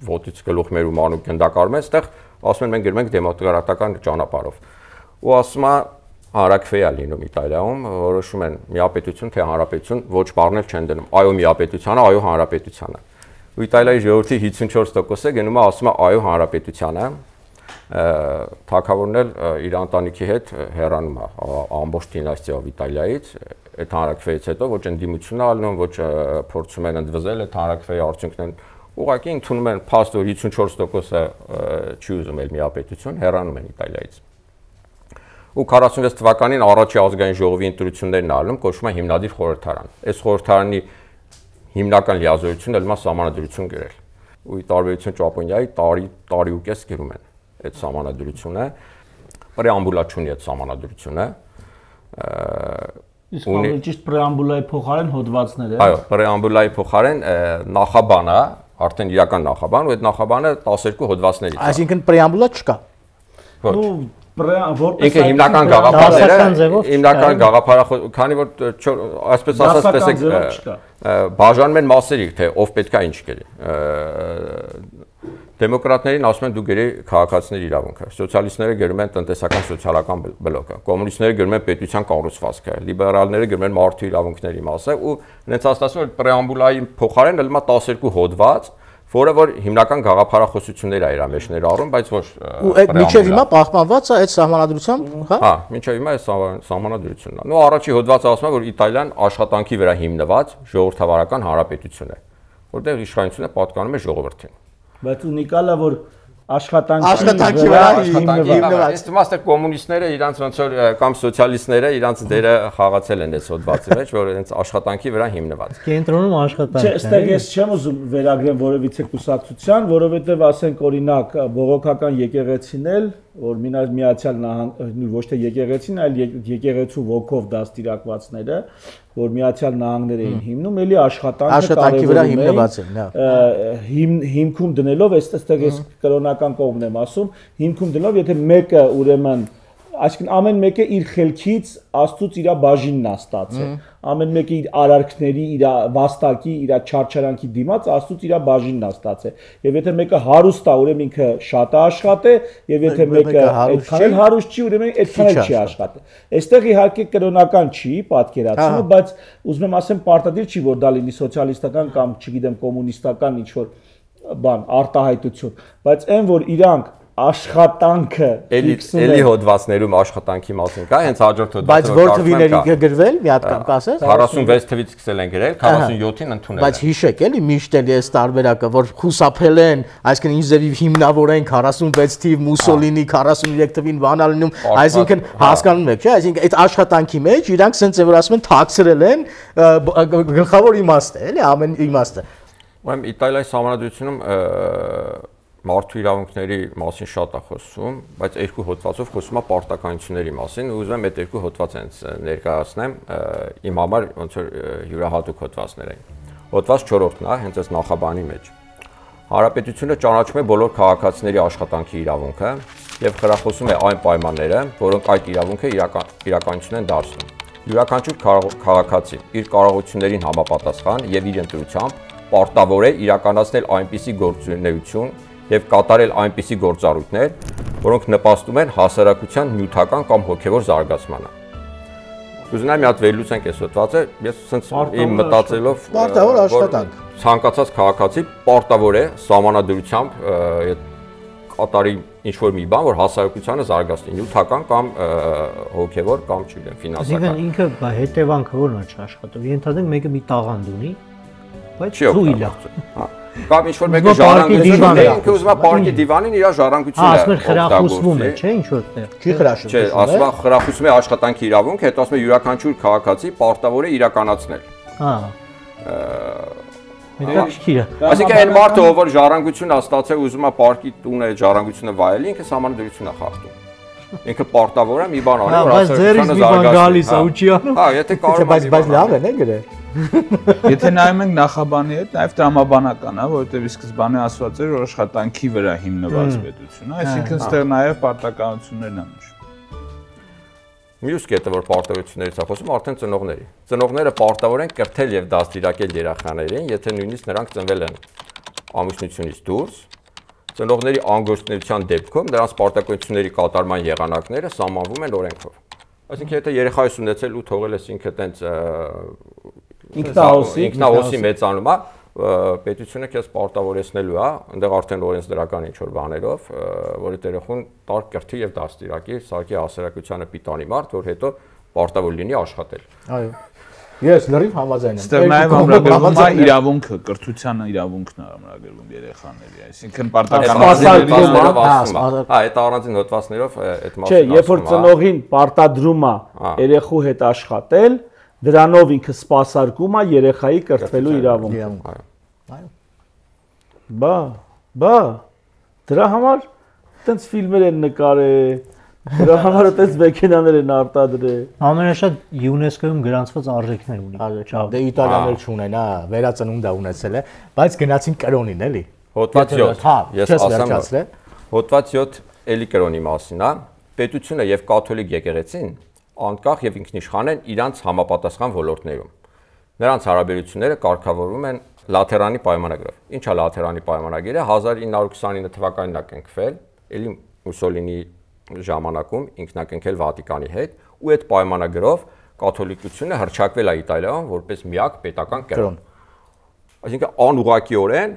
ոտից գլուխ մեր ու մանուկ գնդակարում են, այդտեղ ասում են մենք գրում ենք դեմոկրատական ճանապարհով։ Ու ասում է հանրաքվե է լինում Իտալիայում, որոշում են միապետություն թե հանրապետություն, ոչ բառներ չեն դնում, այո միապետությանը, այո հանրապետությանը։ Ու Իտալիայի ժողովրդի 54%-ը գնում է ասում է այո հանրապետությանը։ Թագավորն էլ իր ընտանիքի հետ հեռանում է ամբողջ դինաստիայով Իտալիայից, այդ հանրաքվեից հետո ոչ ընդդիմություն է ալնում, ոչ փորձում են ընդվզել այդ հանրաքվեի արդյունքներն ուղղակի ընդունում են փաստ, որ 54%-ը չի ուզում էլ միապետություն, հեռանում են Իտալիայից։ Ու 46 թվականին առաջի ազգային ժողովի ընտրություններն ալում կոչվում է հիմնադիր խորհրդարան։ Այս խորհրդարանի հիմնական լիազորությունը ելմա սահմանադրություն գրել։ Ու ի տարբերություն Ճապոնիայի տարի ու կես գրում են այդ սահմանադրությունը, պրեամբուլա չունի այդ սահմանադրությունը։ Իսկ ճիշտ պրեամբուլայի փոխարեն հոդվածներ է։ Այո, պրեամբուլայի փոխարեն նախաբանը, արդեն իրական նախաբան, ու այդ նախաբանը 12 հոդվածներից է։ Այսինքն պրեամբուլա չկա։ Ոչ։ Որպես հիմնական գաղափարը, քանի որ այսպես ասած տեսեք, բաժանում են մասերի, թե ով պետքա ինչ գերի։ Դեմոկրատներին ասում են դու գերի քաղաքացիների իրավունքը, սոցիալիստները գրում են տնտեսական սոցիալական բլոկը, կոմունիստները գրում են պետության կառուցվածքը, լիբերալները գրում են մարդու իրավունքների մասը ու նրանց ասում են պրեամբուլայի փոխարեն ելմա 12 հոդված, որը որ հիմնական գաղափարախոսություններ է իր մեջ ներառում, բայց ոչ ու այդ միջև հիմա պահպանված է այդ սահմանադրությամբ, հա։ Հա, միջև հիմա է սահմանադրությունն է։ Նո առաջի հոդվածը ասում է, որ Իտալիան աշխատանքի վրա հիմնված ժողովրդավարական հանրապետություն է, որտեղ իշխանությունը պատկանում է ժողովրդին։ Բայց ունիկալը որ աշխատանքի վրա հիմնված։ Իսկ մասը կոմունիստները իրանց ոնց որ կամ սոցիալիստները իրանց դերը խաղացել են այս հոդվածի մեջ, որ այնց աշխատանքի վրա հիմնված։ Կենտրոնում աշխատանք։ Չէ, այստեղ ես չեմ ուզում վերագրեմ որևիցե կուսակցության, որովհետև ասենք օրինակ բողոքական եկեղեցին էլ, որ Միացյալ Նահանգներ ոչ թե եկեղեցին, այլ եկեղեցու ոգով դաստիարակվածները, որ Միացյալ Նահանգներ էին հիմնում, էլի աշխատանքի վրա հիմնված են, հա։ Հիմքում դնելով, այստեղ ես կրոնական կողմն եմ ասում, հիմքում դնելով, եթե մեկը ուրեմն այսինքն ամեն մեկը իր խելքից Աստծուց իր բաժինն է ստացել։ Ամեն մեկը իր արարքների, իր վաստակի, իր չարչարանքի դիմաց Աստծուց իր բաժինն է ստացել։ Եվ եթե մեկը հարուստ է, ուրեմն ինքը շատ է աշխատել, եւ եթե մեկը այդքան էլ հարուստ չի, ուրեմն այդքան էլ չի աշխատել։ Այստեղ իհարկե կրոնական չի պատկերացումը, բայց ուզում եմ ասեմ պարտադիր չի, որ դա լինի սոցիալիստական կամ չգիտեմ կոմունիստական ինչ որ բան, արտահայտություն, բայց այն որ իրանք աշխատանքը էլի հոդվածներում աշխատանքի մասին կա, հենց հաջորդ հոդվածը բայց որ թվիների գրվել, մի հատ կամ կասես 46 թվից սկսել են գրել, 47-ին ընդունել։ Բայց հիշեք էլի միշտ էլի այս տարբերակը, որ խուսափել են, այսինքն ինձեւի հիմնավորեն 46 թիվ Մուսոլինի 43 թվին բանալինում, այսինքն հասկանում եք, չէ՞, այսինքն այդ աշխատանքի մեջ իրանք սենց է որ ասում են թաքցրել են գլխավոր իմաստը, էլի ամեն իմաստը։ Ուրեմն Իտալիայի սահմանադրությունում մարդու իրավունքների մասին շատ է խոսում, բայց երկու հոդվածով խոսում է պարտականությունների մասին, ու ուզում եմ այդ երկու հոդվածը ներկայացնեմ, իմ համար ոնց որ յուրահատուկ հոդվածներ են։ Հոդված 4-ն է, հենց այս նախաբանի մեջ։ Հանրապետությունը ճանաչում է բոլոր քաղաքացիների աշխատանքի իրավունքը եւ խրախուսում է այն պայմանները, որոնք այդ իրավունքը իրականություն են դարձնում։ Յուրաքանչյուր քաղաքացի իր կարողություններին համապատասխան եւ իր ընտրությամբ պարտավոր է իրականացնել այնպիսի գործունեություն եւ կատարել այնպիսի գործառույթներ, որոնք նպաստում են հասարակության նյութական կամ հոգեվոր զարգացմանը։ Ուզում եմ մի հատ վերլուծենք այս հոդվածը, ես ցենց իմ մտածելով պարտավոր աշխատանք։ Ցանկացած քաղաքացի պարտավոր է սահմանադրությամբ կատարի ինչ-որ մի բան, որ հասարակությանը զարգացնի, նյութական կամ հոգեվոր կամ չգիտեմ ֆինանսական։ Այսինքն ինքը հետևանքը ո՞րն է աշխատում։ Ենթադրենք մեկը մի տաղանդ ունի, բայց թույլ է։ Կամ ինչ-որ մեկը ժառանգություն ունի, ինքը ուզում է պարկի դիվանին իր ժառանգությունը։ Ասում են խրախուսվում է, չէ՞, ինչ որտեղ։ Չի խրախուսվում։ Չէ, ասում է խրախուսում է աշխատանքի իրավունք, հետո ասում է յուրաքանչյուր քաղաքացի պարտավոր է իրականացնել։ Հա։ Հետաքրքիր է։ Այսինքն այն մարդը, ով որ ժառանգություն է ստացել, ուզում է պարկի տունը այդ ժառանգությունը վայելի, ինքը սահմանադրություն է խախտում։ Ինքը պարտավոր է մի բան անել, որ հասարակությունը զարգացնի։ Հա, ու չի անում։ Հա, եթե կարող է, բայց լավ է, գրել։ Եթե նայում ենք նախաբանի հետ, նաև տրամաբանական է, որովհետև ի սկզբանե ասված էր, որ աշխատանքի վրա հիմնված պետություն է, այսինքն այստեղ նաև պարտականություններն են նշվում։ Մյուս կետը, որ պարտավորություններից է խոսում, արդեն ծնողների։ Ծնողները պարտավոր են կրթել եւ դաստիարակել երեխաներին, եթե նույնիսկ նրանք ծնվել են ամուսնությունից դուրս։ Ծնողների անգործնության դեպքում նրանց պարտականությունների կատարման եղանակները սահմանվում են օրենքով։ Այսինքն եթե երեխայս ունեցել ու թողել ես ինքը տենց ինքնահոսի մեծանում է, պետությունը քեզ պարտավորեցնելու է, այնտեղ արդեն օրենսդրական ինչ-որ բաներով, որ այդ երեխուն տար կրթի եւ դաստիարակի, սարքի հասարակությանը պիտանի մարդ, որ հետո պարտավոր լինի աշխատել։ Այո։ Ես լրիվ համաձայն եմ։ Ստեղ նաև ամրագրվում է իրավունքը, կրթության իրավունքն է ամրագրվում երեխաների, այսինքն պարտականությունների այդ առանձին հոդվածներով այդ մասը։ Չէ, երբ որ ծնողին պարտադրում է երեխու հետ աշխատել, դրանով ինքը սպասարկում է երեխայի կրթվելու իրավունքը։ Բա դրա համար տենց ֆիլմեր են նկարել, դրա համար այդպես մեքենաներ են արտադրել։ Ամենաշատ ՅՈՒՆԵՍԿՕ-ում գրանցված արժեքներ ունի։ Դե Իտալիաներ չունեն, հա, վերածնունդ է ունեցել է, բայց գնացին կրոնին, էլի։ Հոդված 7։ Հա, ես ասեմ, հոդված 7 էլի կրոնի մասին է։ Պետությունը եւ կաթոլիկ եկեղեցին անկախ եւ ինքնիշխան են իրանց համապատասխան ոլորտներում։ Նրանց հարաբերությունները կարգավորվում են Լաթերանի պայմանագրով։ Ինչ է Լաթերանի պայմանագիրը 1929 թվականին է կնքվել, էլի Մուսոլինի ժամանակում ինքնակնքել Վատիկանի հետ, ու այդ պայմանագրով կաթոլիկությունը հռչակվել է Իտալիայում որպես միակ պետական կրոն։ Այսինքն անուղղակիորեն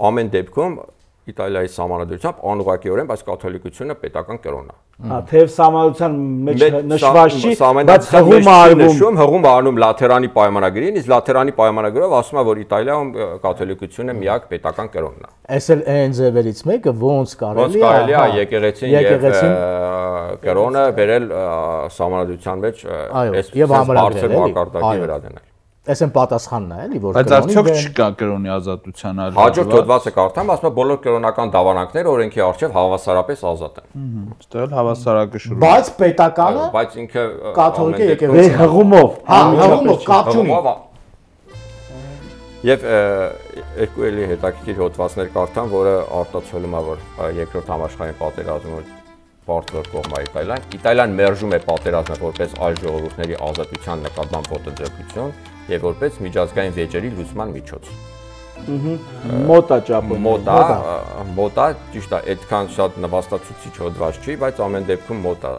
ամեն դեպքում Իտալիայի սահմանադրությամբ անուղղակիորեն, բայց կաթոլիկությունը պետական կրոն է։ Հա, թեև սահմանադրության մեջ նշված չի, բայց հղում արնում Լաթերանի պայմանագրին, իսկ Լաթերանի պայմանագրով ասում է, որ Իտալիայում կաթոլիկությունը միակ պետական կրոնն է։ Այս էլ այն ձևերից մեկը ոնց կարելի է եկեղեցին եւ կրոնը վերել սահմանադրության մեջ այս բարձր մակարդակի վրա դնել։ Այս են պատասխանն է, էլի, որ բայց արդյոք չկա կրոնի ազատության այլ հաջորդ հոդվածը կարդամ, ասում է բոլոր կրոնական դավանանքները օրենքի առջև հավասարապես ազատ են։ Ստել հավասարակշռում։ Բայց պետականը, բայց ինքը կաթոլիկը եկեղեցին հղումով, հղումով կապ չունի։ Եվ երկու էլի հետաքրքիր հոդվածներ կարդամ, որը արտացոլում է, որ երկրորդ համաշխարհային պատերազմը բարձր կողմ է Իտալիան։ Իտալիան մերժում է պատերազմը որպես այլ ժողովուրդների ազատության նկատմամբ ոտձգություն եւ որպես միջազգային վեճերի լուծման միջոց։ Մոտա ճապը։ Մոտա, ճիշտ է, այդքան շատ նվաստացուցիչ հոդված չի, բայց ամեն դեպքում մոտա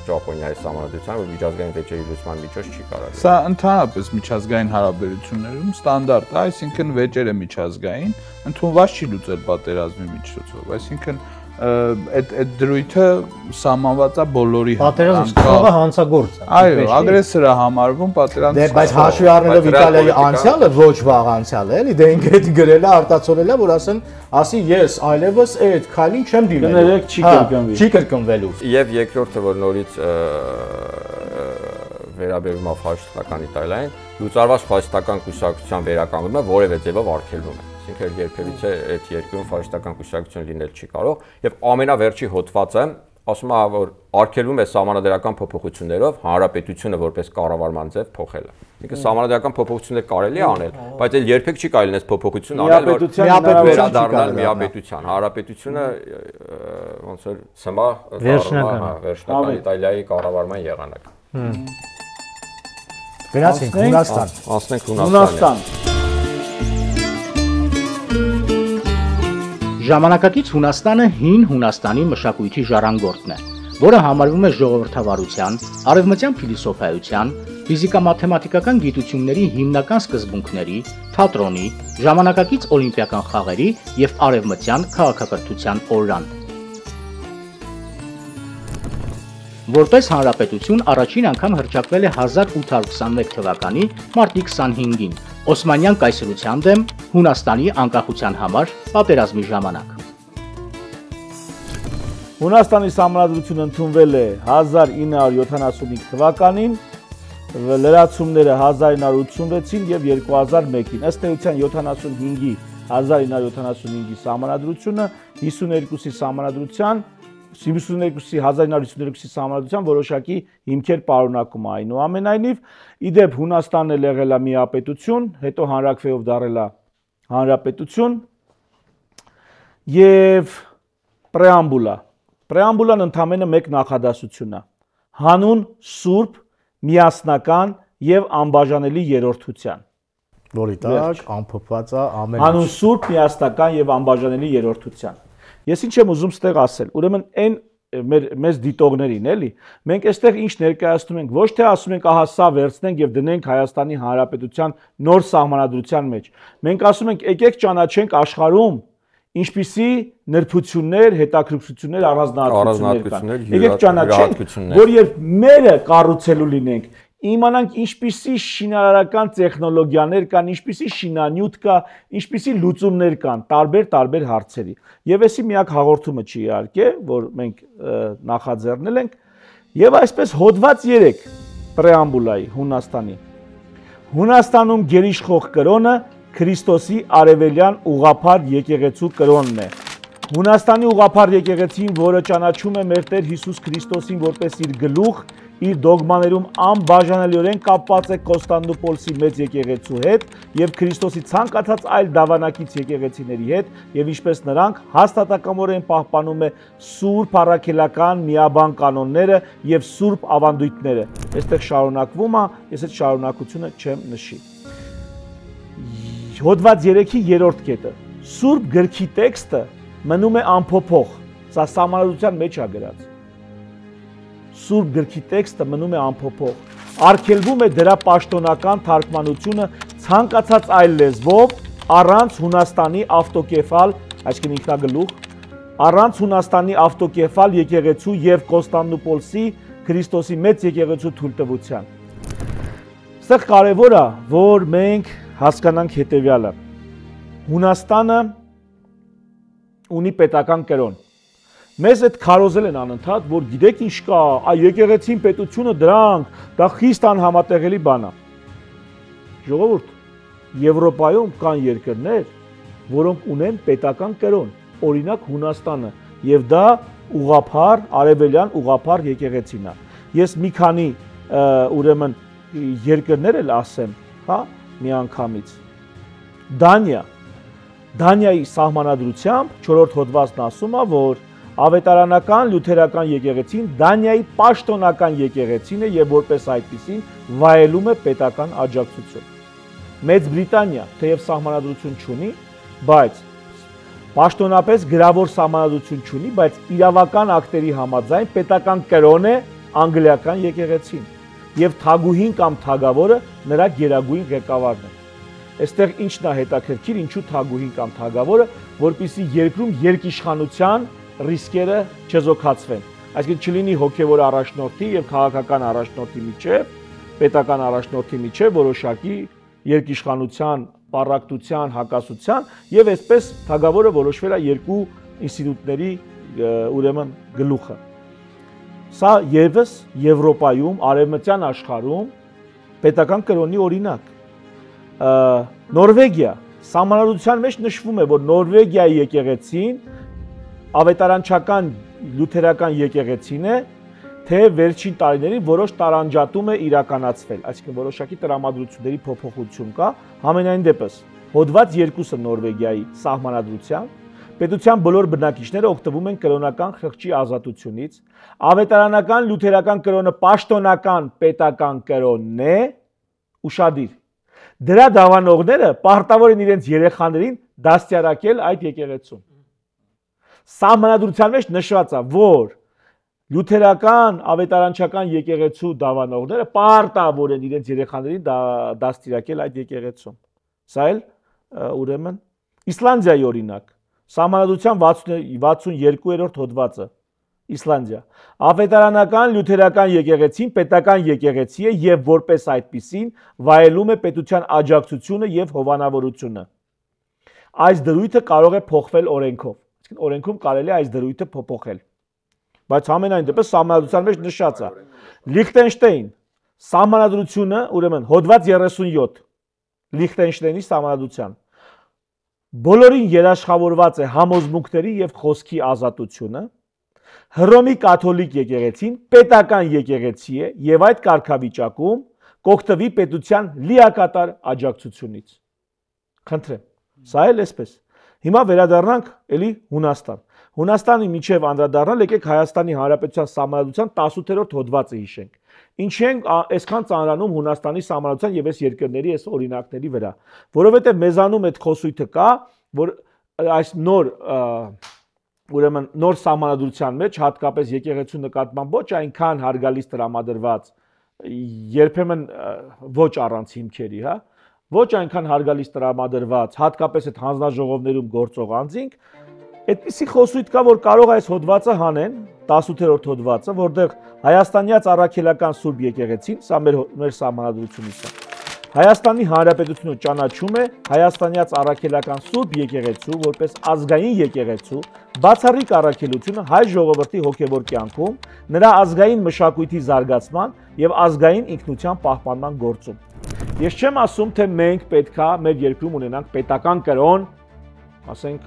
Ճապոնիայի սահմանադրության, որ միջազգային վեճերի լուծման միջոց չի կարելի։ Սա ընդհանրապես միջազգային հարաբերություններում ստանդարտ է, այսինքն վեճերը միջազգային, ընդունված չի լուծել պատերազմի միջոցով, այսինքն այդ դրույթը սահմանված է բոլորի համար։ Պատերազմը հանցագործ է։ Այո, ագրեսորը համարվում պատերազմի։ Դե բայց հաշվի առնելով Իտալիայի անցյալը ոչ վաղ անցյալ է, էլի, դե ինքը այդ գրել է, արտացոլել է, որ ասի ես այլևս այդ քայլին չեմ դիմելու։ Կներեք չի կրկնվի։ Չի կրկնվելու։ Եվ երկրորդը, որ նորից վերաբերում է ֆաշիստական Իտալիային, լուծարված ֆաշիստական կուսակցության վերականգնումը որևէ ձևով արգելվում է։ Այսինքն երբևիցե այդ երկրում ֆաշիստական կուսակցություն լինել չի կարող, եւ ամենավերջի հոդվածը ասում է, որ արգելվում է սահմանադրական փոփոխություններով հանրապետությունը որպես կառավարման ձև փոխելը։ Այսինքն սահմանադրական փոփոխություններ կարելի է անել, բայց այդ երբեք չի կարելի այս փոփոխություն անել, որ վերադառնալ միապետության։ Հանրապետությունը ոնց որ ցմա վերջնական Իտալիայի կառավարման եղանակ։ Գնացինք Հունաստան։ Անցնենք Հունաստան։ Ժամանակակից Հունաստանը հին Հունաստանի մշակույթի ժառանգորդն է, որը համարվում է ժողովրդավարության, արևմտյան փիլիսոփայության, ֆիզիկա-մաթեմատիկական գիտությունների հիմնական սկզբունքների, թատրոնի, ժամանակակից օլիմպիական խաղերի եւ արևմտյան քաղաքակրթության օրրան։ Որպես հանրապետություն առաջին անգամ հռչակվել է 1821 թվականի մարտի 25-ին Օսմանյան կայսրության դեմ Հունաստանի անկախության համար պատերազմի ժամանակ։ Հունաստանի սահմանադրությունը ընդունվել է 1975 թվականին, լրացումները 1986-ին եւ 2001-ին։ Ըստ էության 75-ի 1975-ի սահմանադրությունը 52-ի սահմանադրության 1952-ի սահմանադրության որոշակի հիմքեր պարունակում է այնուամենայնիվ, իդեպ Հունաստանն էլ եղել է միապետություն, հետո հանրաքվեով դառել է հանրապետություն եւ Պրեամբուլան ընդամենը մեկ նախադասություն է. հանուն սուրբ, միասնական եւ անբաժանելի երրորդության։ Որի տակ ամփոփված է ամեն ինչ։ Հանուն սուրբ, միասնական եւ անբաժանելի երրորդության։ Ես ինչ եմ ուզում ստեղ ասել, ուրեմն այն մեզ դիտողներին, էլի, մենք այստեղ ինչ ներկայացնում ենք, ոչ թե ասում ենք, ահա սա վերցնենք եւ դնենք Հայաստանի Հանրապետության նոր սահմանադրության մեջ։ Մենք ասում ենք, եկեք ճանաչենք աշխարհում ինչպիսի նրբություններ, հետաքրքրություններ, առանձնահատկություններ կան։ Եկեք ճանաչենք, որ երբ մերը կառուցելու լինենք, իմանանք ինչպիսի շինարարական տեխնոլոգիաներ կան, ինչպիսի շինանյութ կա, ինչպիսի լուծումներ կան տարբեր հարցերի։ Եվ էսի միակ հաղորդումը չի իհարկե, որ մենք նախաձեռնել ենք, եւ այսպես հոդված 3 պրեամբուլայի Հունաստանի։ Հունաստանում գերիշխող կրոնը Քրիստոսի արևելյան ուղղափառ եկեղեցու կրոնն է։ Հունաստանի ուղղափառ եկեղեցին, որը ճանաչում է մեր Տեր Հիսուս Քրիստոսին որպես իր գլուխ, իր դոգմաներում անբաժանելիորեն կապված է Կոստանդնուպոլսի մեծ եկեղեցու հետ եւ Քրիստոսի ցանկացած այլ դավանակից եկեղեցիների հետ եւ ինչպես նրանք հաստատակամորեն պահպանում է սուրբ առաքելական միաբան կանոնները եւ սուրբ ավանդույթները։ Այստեղ շարունակվում է, ես այդ շարունակությունը չեմ նշի։ Հոդված 3-ի 3-րդ կետը։ Սուրբ գրքի տեքստը մնում է անփոփոխ։ Սա սահմանադրության մեջ է գրած։ Սուրբ գրքի տեքստը մնում է անփոփոխ։ Արգելվում է դրա պաշտոնական թարգմանությունը ցանկացած այլ լեզվով առանց Հունաստանի ավտոկեֆալ, այսինքն ինքնագլուխ, առանց Հունաստանի ավտոկեֆալ եկեղեցու եւ Կոստանդնուպոլսի Քրիստոսի մեծ եկեղեցու թույլտվության։ Այստեղ կարևոր է, որ մենք հասկանանք հետեւյալը։ Հունաստանը ունի պետական կրոն։ Մեզ այդ քարոզել են անընդհատ, որ գիտեք ինչ կա, եկեղեցին պետությունը դրանք, դա խիստ անհամատեղելի բան է։ Ժողովուրդ, Եվրոպայում կան երկրներ, որոնք ունեն պետական կրոն, օրինակ Հունաստանը, եւ դա ուղղափառ, արևելյան ուղղափառ եկեղեցին է։ Ես մի քանի ուրեմն երկրներ էլ ասեմ, հա, միանգամից։ Դանիայի սահմանադրությամբ 4-րդ հոդվածն ասում է, որ ավետարանական լյութերական եկեղեցին Դանիայի պաշտոնական եկեղեցին է եւ որպես այդպիսին վայելում է պետական աջակցություն։ Մեծ Բրիտանիա թեև սահմանադրություն չունի, բայց պաշտոնապես գրավոր սահմանադրություն չունի, բայց իրավական ակտերի համաձայն պետական կրոն է անգլիական եկեղեցին եւ թագուհին կամ թագավորը նրա գերագույն ղեկավարն է։ Այստեղ ինչն է հետաքրքիր, ինչու թագուհին կամ թագավորը, որպեսզի երկրում երկիշխանության ռիսկերը չեզոքացվեն, այսինքն չլինի հոգևոր առաջնորդի եւ քաղաքական առաջնորդի միջեւ, պետական առաջնորդի միջեւ որոշակի երկիշխանության, պառակտության, հակասության եւ այսպես թագավորը որոշվել է երկու ինստիտուտների ուրեմն գլուխը։ Սա եւս Եվրոպայում, արևմտյան աշխարհում պետական կրոնի օրինակ։ Նորվեգիա, սահմանադրության մեջ նշվում է, որ Նորվեգիայի եկեղեցին ավետարանչական լյութերական եկեղեցին է, թե վերջին տարիներին որոշ տարանջատում է իրականացվել, այսինքն որոշակի տրամադրությունների փոփոխություն կա, համենայն դեպս հոդված 2-ը Նորվեգիայի սահմանադրությամբ պետության բոլոր բնակիչները օգտվում են կրոնական խղճի ազատությունից, ավետարանական լյութերական կրոնը պաշտոնական պետական կրոնն է, ուշադիր։ Դրա դավանողները պարտավոր են իրենց երեխաներին դաստիարակել այդ եկեղեցում։ Սահմանադրության մեջ նշված է, որ լյութերական ավետարանչական եկեղեցու դավանողները պարտավոր են իրենց երեխաներին դաստիարակել այդ եկեղեցում։ Սա էլ ուրեմն Իսլանդիայի օրինակ, սահմանադրության 62-րդ հոդվածը, Իսլանդիա։ Ավետարանական լյութերական եկեղեցին պետական եկեղեցի է եւ որպես այդպիսին վայելում է պետության աջակցությունը եւ հովանավորությունը։ Այս դրույթը կարող է փոխվել օրենքով, այսինքն օրենքում կարելի է այս դրույթը փոփոխել։ Բայց ամենայն դեպս սահմանադրության մեջ նշած է։ Լիխտենշտեյն սահմանադրությունը, ուրեմն հոդված 37 Լիխտենշտեյնի սահմանադրության բոլորին երաշխավորված է համոզմունքների եւ խոսքի ազատությունը։ Հռոմի կաթոլիկ եկեղեցին պետական եկեղեցի է եւ այդ կարգավիճակում կօգտվի պետության լիակատար աջակցությունից։ Խնդրեմ, սա էլ էսպես։ Հիմա վերադառնանք էլի Հունաստան։ Հունաստանի միջև անդրադառնալ, եկեք Հայաստանի Հանրապետության սահմանադրության 18-րդ հոդվածը հիշենք։ Ինչի ենք այսքան ծանրանում Հունաստանի սահմանադրության եւ այս երկրների այս օրինակների վրա, որովհետեւ մեզանում այդ խոսույթը կա, որ այս ուրեմն նոր սահմանադրության մեջ հատկապես եկեղեցու նկատմամբ ոչ այնքան հարգալից տրամադրված, երբեմն ոչ առանց հիմքերի, հա, ոչ այնքան հարգալից տրամադրված, հատկապես այդ հանձնաժողովներում գործող անձինք Այդպիսի խոսույթ կա, որ կարող այս հոդվածը հանեն, 18-րդ հոդվածը, որտեղ Հայաստանյաց առաքելական Սուրբ եկեղեցին, սա մեր սահմանադրությունից է։ Հայաստանի Հանրապետությունը ճանաչում է Հայաստանյաց առաքելական Սուրբ եկեղեցու որպես ազգային եկեղեցու, բացառիկ առաքելությունը հայ ժողովրդի հոգևոր կյանքում, նրա ազգային մշակույթի զարգացման եւ ազգային ինքնության պահպանման գործում։ Ես չեմ ասում, թե մենք պետքա մեր երկրում ունենանք պետական կրոն, ասենք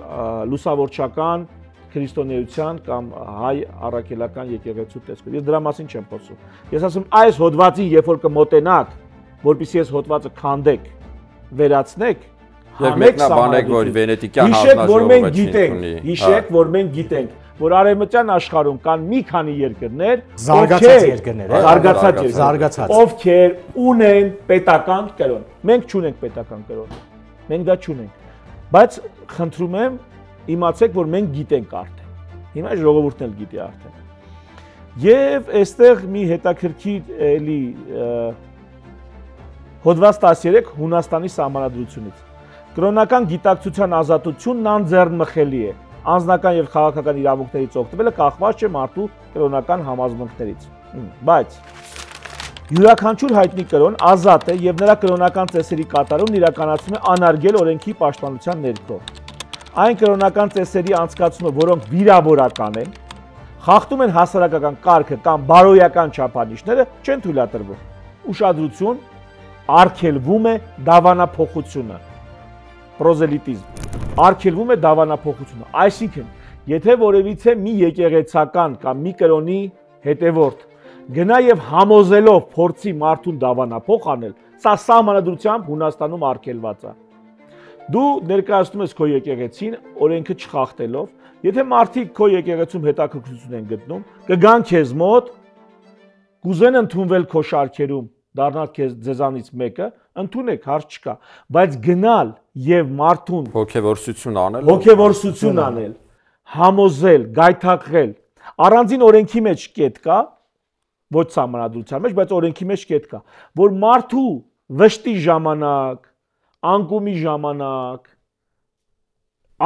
լուսավորչական քրիստոնեության կամ հայ առաքելական եկեղեցու տեսքով։ Ես դրա մասին չեմ խոսում։ Ես ասում այս հոդվածին, երբ որ կմոտենաք, որպեսզի այս հոդվածը քանդեք, վերացնեք, Եվ մեկնաբանեք, որ վենետիկյան հանձնաժողովը չունի։ Հիշեք, որ մենք գիտենք, որ արևմտյան աշխարհում կան մի քանի երկրներ, զարգացած երկրներ, ովքեր ունեն պետական կրոն։ Մենք չունենք պետական կրոն։ Մենք դա չունենք։ Բայց խնդրում եմ, իմացեք, որ մենք գիտենք արդեն։ Հիմա ժողովուրդն էլ գիտի արդեն։ Եվ այստեղ մի հետաքրքիր էլի հոդված 13 Հունաստանի սահմանադրությունից։ Կրոնական գիտակցության ազատությունն անձեռնմխելի է։ Անձնական եւ քաղաքական իրավունքներից օգտվելը կախված չէ մարդու կրոնական համազմունքներից։ Բայց յուրաքանչյուր հայտնի կրոն ազատ է եւ նրա կրոնական ծեսերի կատարումն իրականացվում է անարգել օրենքի պաշտպանության ներքո։ Այն կրոնական ծեսերի անցկացումը, որոնք վիրավորական են, խախտում են հասարակական կարգը կամ բարոյական չափանիշները, չեն թույլատրվում։ Ուշադրություն, արգելվում է դավանափոխությունը։ Պրոզելիտիզմ։ Արգելվում է դավանափոխությունը։ Այսինքն, եթե որևիցե մի եկեղեցական կամ մի կրոնի հետևորդ գնա եւ համոզելով փորձի մարդուն դավանափոխ անել, սա սահմանադրությամբ Հունաստանում արգելված է։ Դու ներկայացնում ես քո եկեղեցին օրենքը չխախտելով, եթե մարդիկ քո եկեղեցում հետաքրքրություն են գտնում, կգան քեզ մոտ, կուզեն ընդունվել քո շարքերում, դառնալ ձեզանից մեկը, ընդունեք, հարց չկա, բայց գնալ եւ մարդուն հոգեվորսություն անել, համոզել, գայթակղել, առանձին օրենքի մեջ կետ կա, ոչ սահմանադրության մեջ, բայց օրենքի մեջ կետ կա, որ մարդու վշտի ժամանակ, անկումի ժամանակ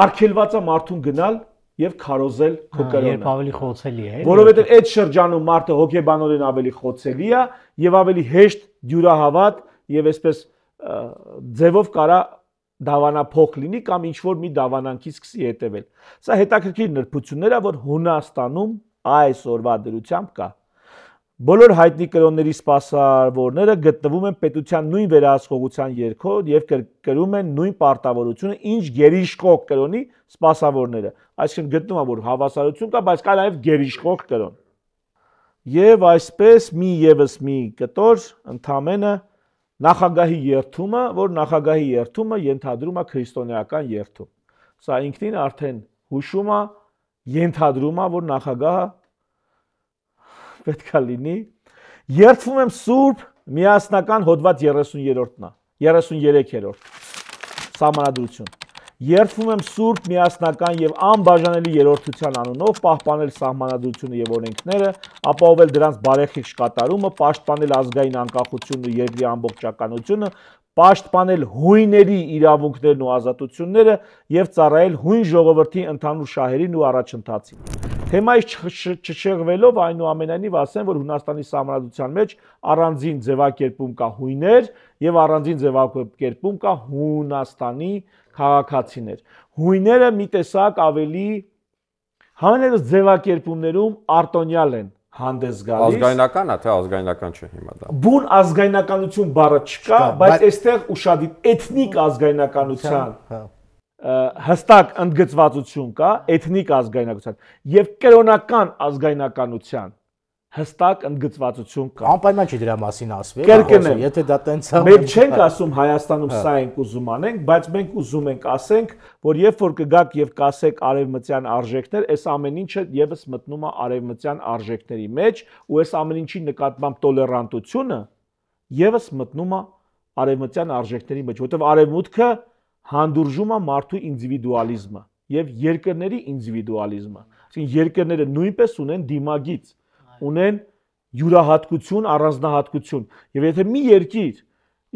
արգելված է մարդուն գնալ եւ քարոզել քո կրոնը։ Երբ ավելի խոցելի է։ Որովհետեւ այդ շրջանում մարդը հոգեբանորեն ավելի խոցելի է եւ ավելի հեշտ դյուրահավատ եւ այսպես ձևով կարա դավանափոխ լինի կամ ինչ որ մի դավանանքի սկսի հետևել։ Սա հետաքրքիր նրբություններ է, որ Հունաստանում այսօրվա դրությամբ կա։ Բոլոր հայտնի կրոնների սպասավորները գտնվում են պետության նույն վերահսկողության երգո եւ կրկնում են նույն պարտավորությունը, ինչ գերիշխող կրոնի սպասավորները։ Այսինքն գտնում է, որ հավասարություն կա, բայց կա նաեւ գերիշխող կրոն։ Եվ այսպես եւս մի կտոր ընդամենը նախագահի երթումը, որ նախագահի երթումը ենթադրում է քրիստոնեական երթում։ Սա ինքնին արդեն հուշում է, ենթադրում է, որ նախագահը պետք է լինի։ Երթվում եմ Սուրբ միասնական հոդված 30-րդն է, 33-րդ սահմանադրություն։ Երթվում եմ Սուրբ միասնական եւ անբաժանելի երրորդության անունով պահպանել սահմանադրությունը եւ օրենքները, ապահովել դրանց բարեխիղճ կատարումը, պաշտպանել ազգային անկախությունն ու երկրի ամբողջականությունը, պաշտպանել հույների իրավունքներն ու ազատությունները եւ ծառայել հույն ժողովրդի ընդհանուր շահերին ու առաջընթացին։ Թեմայից չշեղվելով այնուամենայնիվ ասեմ, որ Հունաստանի սահմանադրության մեջ առանձին ձևակերպում կա հույներ եւ առանձին ձևակերպում կա Հունաստանի քաղաքացիներ։ Հույները մի տեսակ ավելի հանրերս ձևակերպումներում արտոնյալ են հանդես գալիս։ Ազգայնական է, թե ազգայնական չէ հիմա դա։ Բուն ազգայնականություն բառը չկա, բայց այստեղ ուշադիր էթնիկ ազգայնականության հստակ ընդգծվածություն կա, էթնիկ ազգայնականության եւ կրոնական ազգայնականության հստակ ընդգծվածություն կա։ Անպայման չի դրա մասին ասվել։ Կերկնեմ, եթե դա տենց է։ Մենք չենք ասում Հայաստանում սա ենք ուզում անենք, բայց մենք ուզում ենք ասենք, որ երբ որ կգաք եւ կասեք արևմտյան արժեքներ, այս ամեն ինչը եւս մտնում է արևմտյան արժեքների մեջ, ու այս ամեն ինչի նկատմամբ տոլերանտությունը եւս մտնում է արևմտյան արժեքների մեջ, որովհետեւ արևմուտքը հանդուրժում է մարդու ինդիվիդուալիզմը եւ երկրների ինդիվիդուալիզմը։ Այսինքն երկրները նույնպես ունեն դիմագիծ, ունեն յուրահատկություն, առանձնահատկություն։ Եվ եթե մի երկիր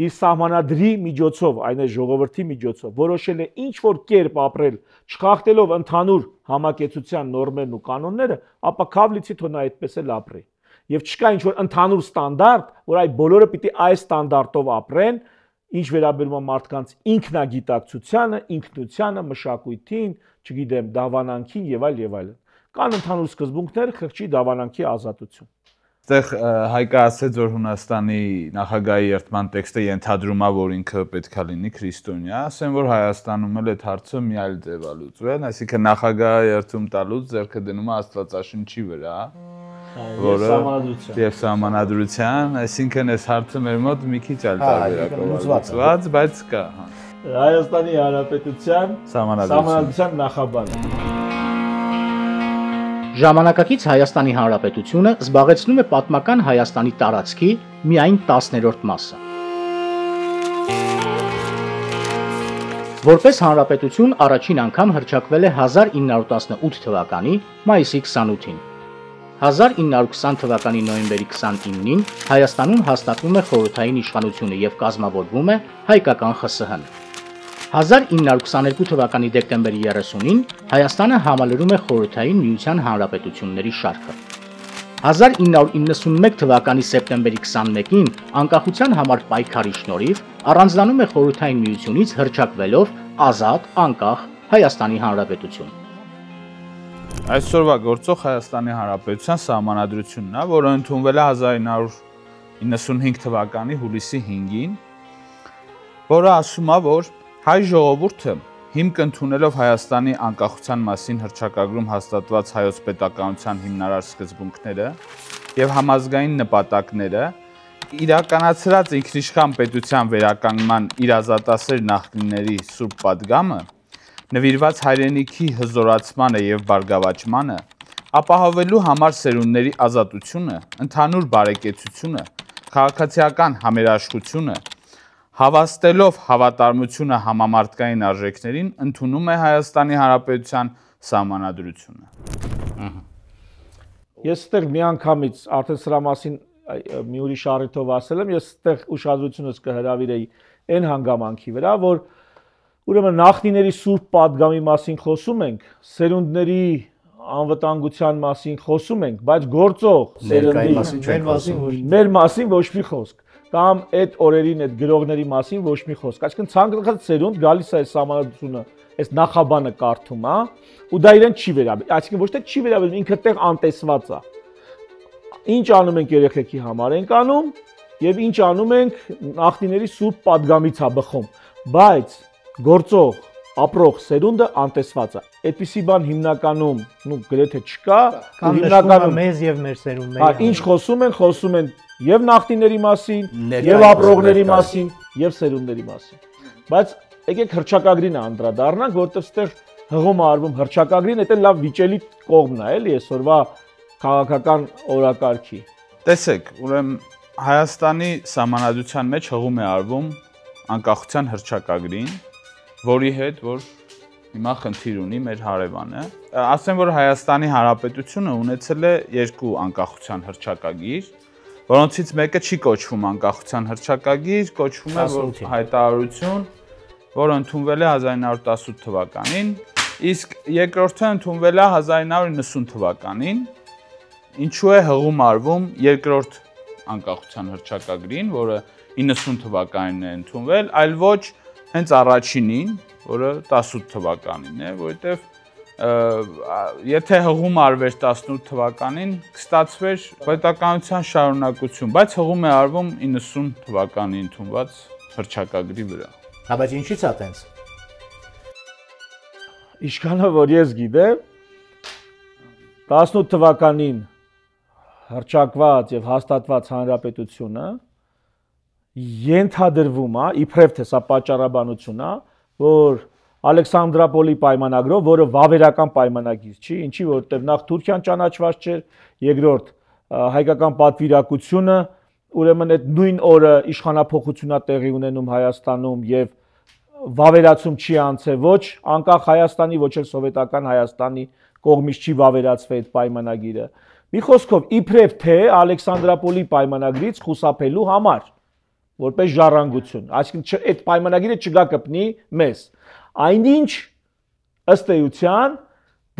իր սահմանադրի միջոցով, այն է ժողովրդի միջոցով, որոշել է ինչ որ կերպ ապրել, չխախտելով ընդհանուր համակեցության նորմերն ու կանոնները, ապա քավլիցի թող նա այդպես էլ ապրի։ Եվ չկա ինչ որ ընդհանուր ստանդարտ, որ այ բոլորը պիտի այս ստանդարտով ապրեն, ինչ վերաբերում է մարդկանց ինքնագիտակցությանը, ինքնությանը, մշակույթին, չգիտեմ, դավանանքին եւ այլն։ Կան ընդհանուր սկզբունքներ, խղճի դավանանքի ազատություն։ Այստեղ Հայկը ասեց, որ Հունաստանի նախագահի երթման տեքստը ենթադրում է, որ ինքը պետքա լինի քրիստոնյա, ասեմ, որ Հայաստանում էլ այդ հարցը մի այլ ձև է լուծվել, այսինքն նախագահը երթում տալուց ձեռքը դնում է Աստվածաշնչի վրա, որը եւ սահմանադրության, այսինքն այս հարցը մեր մոտ մի քիչ այլ տարբերակով լուծված, բայց կա, Հայաստանի Հանրապետության սահմանադրության նախաբանը։ Ժամանակակից Հայաստանի Հանրապետությունը զբաղեցնում է պատմական Հայաստանի տարածքի միայն 10-րդ մասը։ Որպես հանրապետություն առաջին անգամ հռչակվել է 1918 թվականի մայիսի 28-ին։ 1920 թվականի նոյեմբերի 29-ին Հայաստանում հաստատվում է խորհրդային իշխանությունը եւ կազմավորվում է հայկական ԽՍՀ-ն։ 1922 թվականի դեկտեմբերի 30-ին Հայաստանը համալրում է Խորհրդային Միության հանրապետությունների շարքը։ 1991 թվականի սեպտեմբերի 21-ին անկախության համար պայքարի շնորհիվ առանձնանում է Խորհրդային Միությունից հռչակվելով ազատ, անկախ Հայաստանի Հանրապետություն։ Այսօրվա գործող Հայաստանի Հանրապետության սահմանադրությունն է, որը ընդունվել է 1995 թվականի հուլիսի 5-ին, որը ասում է, որ հայ ժողովուրդը հիմք ընդունելով Հայաստանի անկախության մասին հռչակագրում հաստատված հայոց պետականության հիմնարար սկզբունքները եւ համազգային նպատակները իրականացրած ինքնիշխան պետության վերականգնման իր ազատասեր նախնիների սուրբ պատգամը նվիրված հայրենիքի հզորացմանը եւ բարգավաճմանը ապահովելու համար սերունդների ազատությունը, ընդհանուր բարեկեցությունը, քաղաքացիական համերաշխությունը հավաստելով հավատարմությունը համամարտկային արժեքներին ընդունում է Հայաստանի Հանրապետության սահմանադրությունը։ Ես այդտեղ միանգամից արդեն սրա մասին մի ուրիշ առիթով ասել եմ, ես այդտեղ ուշադրությունս կհրավիրեի այն հանգամանքի վրա, որ ուրեմն նախնիների սուրբ պատգամի մասին խոսում ենք, սերունդների անվտանգության մասին խոսում ենք, բայց գործող սերնդի մեր մասին ոչ մի խոսք կամ այդ օրերին այդ գրողների մասին ոչ մի խոսք։ Այսինքն ցանկացած սերունդ գալիս է այս սահմանադրությունը, այս նախաբանը կարդում, հա, ու դա իրեն չի վերաբերում։ Այսինքն ոչ թե չի վերաբերում, ինքը տեղ անտեսված է։ Ինչ անում ենք երեխեքի համար ենք անում եւ ինչ անում ենք նախնիների սուրբ պատգամից է բխում, բայց գործող ապրող սերունդը անտեսված է։ Այդպիսի բան հիմնականում, գրեթե չկա, հիմնականում մեզ եւ մեր սերունդների։ Հա, ինչ խոսում են եւ նախնիների մասին, եւ ապրողների մասին, եւ սերունդների մասին։ Բայց եկեք հռչակագրին անդրադառնանք, որտեղ այդտեղ հղում արվում հռչակագրին, դա լավ վիճելի կողմն է, էլի այսօրվա քաղաքական օրակարգի։ Տեսեք, ուրեմն Հայաստանի սահմանադրության մեջ հղում է արվում անկախության հռչակագրին, որի հետ որ հիմա խնդիր ունի մեր հարևանը։ Ասեմ, որ Հայաստանի Հանրապետությունը ունեցել է երկու անկախության հռչակագիր, որոնցից մեկը չի կոչվում անկախության հռչակագիր, կոչվում է հայտարարություն, որը ընդունվել է 1918 թվականին, իսկ երկրորդը ընդունվել է 1990 թվականին, ինչու է հղում արվում երկրորդ անկախության հռչակագրին, որը 90 թվականին է ընդունվել, այլ ոչ հենց առաջինին, որը 18 թվականին է, որովհետև եթե հղում արվեր 18 թվականին, կստացվեր պետականության շարունակություն, բայց հղում է արվում 90 թվականին ընդունված հռչակագրի վրա։ Հա, բայց ինչի՞ց է տենց։ Ինչքանով որ ես գիտեմ, 18 թվականին հռչակված եւ հաստատված հանրապետությունը ենթադրվում է, իբրև թե սա պատճառաբանություն է, որ Ալեքսանդրապոլի պայմանագրով, որը վավերական պայմանագիր չի, ինչի որտեղ նախ Թուրքիան ճանաչված չէր, երկրորդ հայկական պատվիրակությունը, ուրեմն այդ նույն օրը իշխանափոխությունա տեղի ունենում Հայաստանում եւ վավերացում չի անցել ոչ անկախ Հայաստանի, ոչ էլ սովետական Հայաստանի կողմից չի վավերացվել այդ պայմանագիրը։ Մի խոսքով, իբրև թե Ալեքսանդրապոլի պայմանագրից խուսափելու համար, որպես ժառանգություն, այսինքն այդ պայմանագիրը չգա կպնի մեզ։ Այնինչ ըստ էության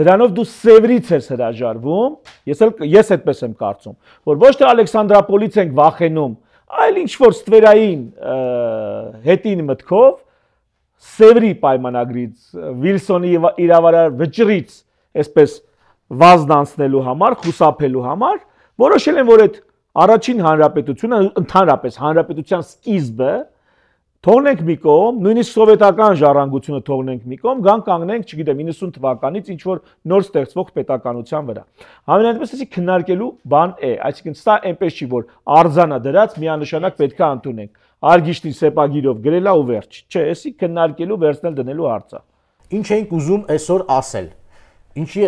դրանով դու Սևրից ես հրաժարվում, ես այդպես եմ կարծում, որ ոչ թե Ալեքսանդրապոլից ենք վախենում, այլ ինչ որ ստվերային հետին մտքով Սևրի պայմանագրից, Վիլսոնի իրավարար վճռից, այսպես վազն անցնելու համար, խուսափելու համար, որոշել են, որ այդ առաջին հանրապետությունը, ընդհանրապես հանրապետության սկիզբը թողնենք մի կողմ, նույնիսկ սովետական ժառանգությունը թողնենք մի կողմ, գան կանգնենք, չգիտեմ, 90 թվականից ինչ որ նոր ստեղծվող պետականության վրա։ Համենայնդեպս էսի քննարկելու բան է, այսինքն սա այնպես չի, որ արձանա դրած միանշանակ պետք է ընդունենք։ Արգիշտի սեպագիրով գրելա ու վերջ։ Չէ, էսի քննարկելու վերցնել դնելու հարցը։ Ինչ ենք ուզում այսօր ասել։ Ինչի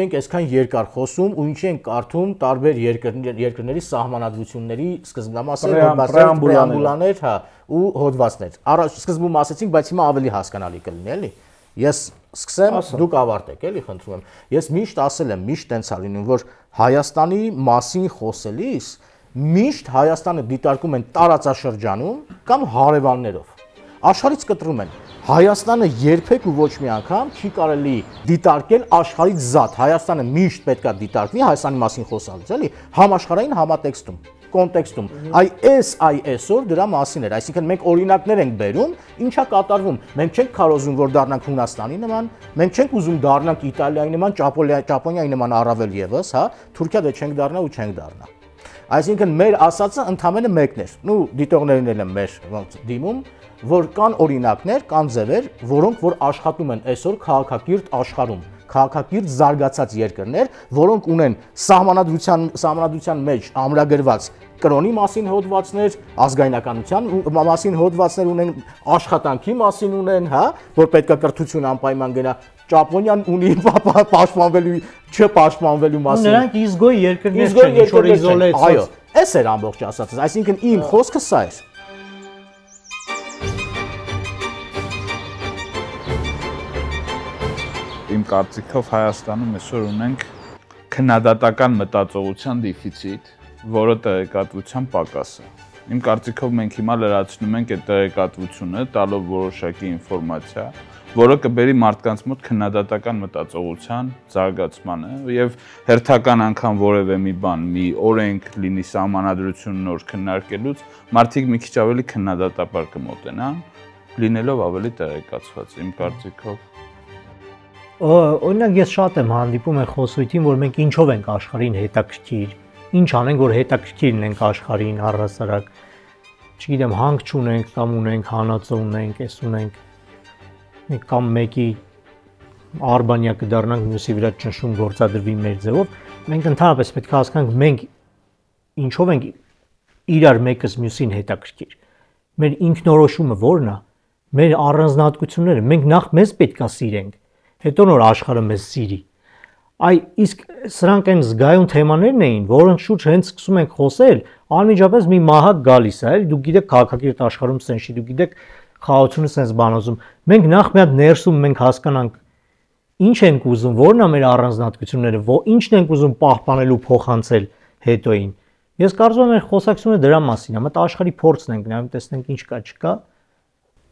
ենք այսքան երկար խոսում ու ինչի ենք կարդում տարբեր երկրների սահմանադրությունների սկզբնամասեր, պրեամբուլաներ, հա, ու հոդվածներ։ Առաջ սկզբում ասեցինք, բայց հիմա ավելի հասկանալի կլինի, էլի։ Ես սկսեմ, դուք ավարտեք, էլի, խնդրում եմ։ Ես միշտ ասել եմ, միշտ տենց է լինում, որ Հայաստանի մասին խոսելիս միշտ Հայաստանը դիտարկում են տարածաշրջանում կամ հարևաններով։ Աշխարհից կտրում են։ Հայաստանը երբեք ու ոչ մի անգամ չի կարելի դիտարկել աշխարհից զատ։ Հայաստանը միշտ պետք է դիտարկվի Հայաստանի մասին խոսալուց, էլի, համաշխարհային համատեքստում, կոնտեքստում։ Այսօր դրա մասին էր, այսինքն մենք օրինակներ ենք բերում, ինչա կատարվում։ Մենք չենք քարոզում, որ դառնանք Հունաստանի նման, մենք չենք ուզում դառնանք Իտալիայի նման, Ճապոնիայի նման առավել եւս, հա, Թուրքիա դե չենք դառնա ու չենք դառնա։ Այսինքն մեր ասածը ընդամենը մեկն էր։ Նու դիտողներն էլ են մեր ոնց դիմում, որ կան օրինակներ, կան ձևեր, որոնք որ աշխատում են այսօր քաղաքակիրթ աշխարհում, քաղաքակիրթ զարգացած երկրներ, որոնք ունեն սահմանադրության մեջ ամրագրված կրոնի մասին հոդվածներ, ազգայնականության մասին հոդվածներ ունեն, աշխատանքի մասին ունեն, հա, որ պետք է կրթություն անպայման գնա։ Ճապոնիան ունի պաշտպանվելու, չպաշտպանվելու մասին։ Նրանք իզգոյ երկրներ չեն, ինչ որ իզոլացված։ Այո, էս էր ամբողջ ասածս, այսինքն իմ խոսքը սա էր։ Իմ կարծիքով Հայաստանում այսօր ունենք քննադատական մտածողության դեֆիցիտ, որը տեղեկատվության պակաս է։ Իմ կարծիքով մենք հիմա լրացնում ենք այդ տեղեկատվությունը, տալով որոշակի ինֆորմացիա, որը կբերի մարդկանց մոտ քննադատական մտածողության զարգացմանը եւ հերթական անգամ որևէ մի բան, մի օրենք լինի սահմանադրություն նոր քննարկելուց, մարդիկ մի քիչ ավելի քննադատաբար կմոտենան, լինելով ավելի տեղեկացված, իմ կարծիքով։ Օրինակ ես շատ եմ հանդիպում այն խոսույթին, որ մենք ինչով ենք աշխարհին հետաքրքիր, ինչ անենք, որ հետաքրքիր լինենք աշխարհին առհասարակ, չգիտեմ, հանք չունենք կամ ունենք, հանածո ունենք, էս ունենք, կամ մեկի արբանյա կդառնանք, մյուսի վրա ճնշում գործադրվի մեր ձևով, մենք ընդհանրապես պետք է հասկանանք մենք ինչով ենք իրար մեկս մյուսին հետաքրքիր։ Մեր ինքնորոշումը ո՞րն է։ Մեր առանձնահատկությունները, մենք նախ մեզ պետք է սիրենք, հետո նոր աշխարհը մեզ սիրի։ Իսկ սրանք այն զգայուն թեմաներն էին, որոնց շուրջ հենց սկսում ենք խոսել, անմիջապես մի մահակ գալիս է, դուք գիտեք քաղաքակիրթ աշխարհում սենշի, դուք գիտեք խաղաղությունը sense բանոզում։ Մենք նախ մի հատ ներսում մենք հասկանանք ինչ ենք ուզում, որն է մեր առանձնահատկությունները, ինչն ենք ուզում պահպանել ու փոխանցել հետոին։ Ես կարծում եմ մեր խոսակցությունը դրա մասին է, մտ աշխարհի փորձն ենք նայում, տեսնենք ինչ կա, չկա։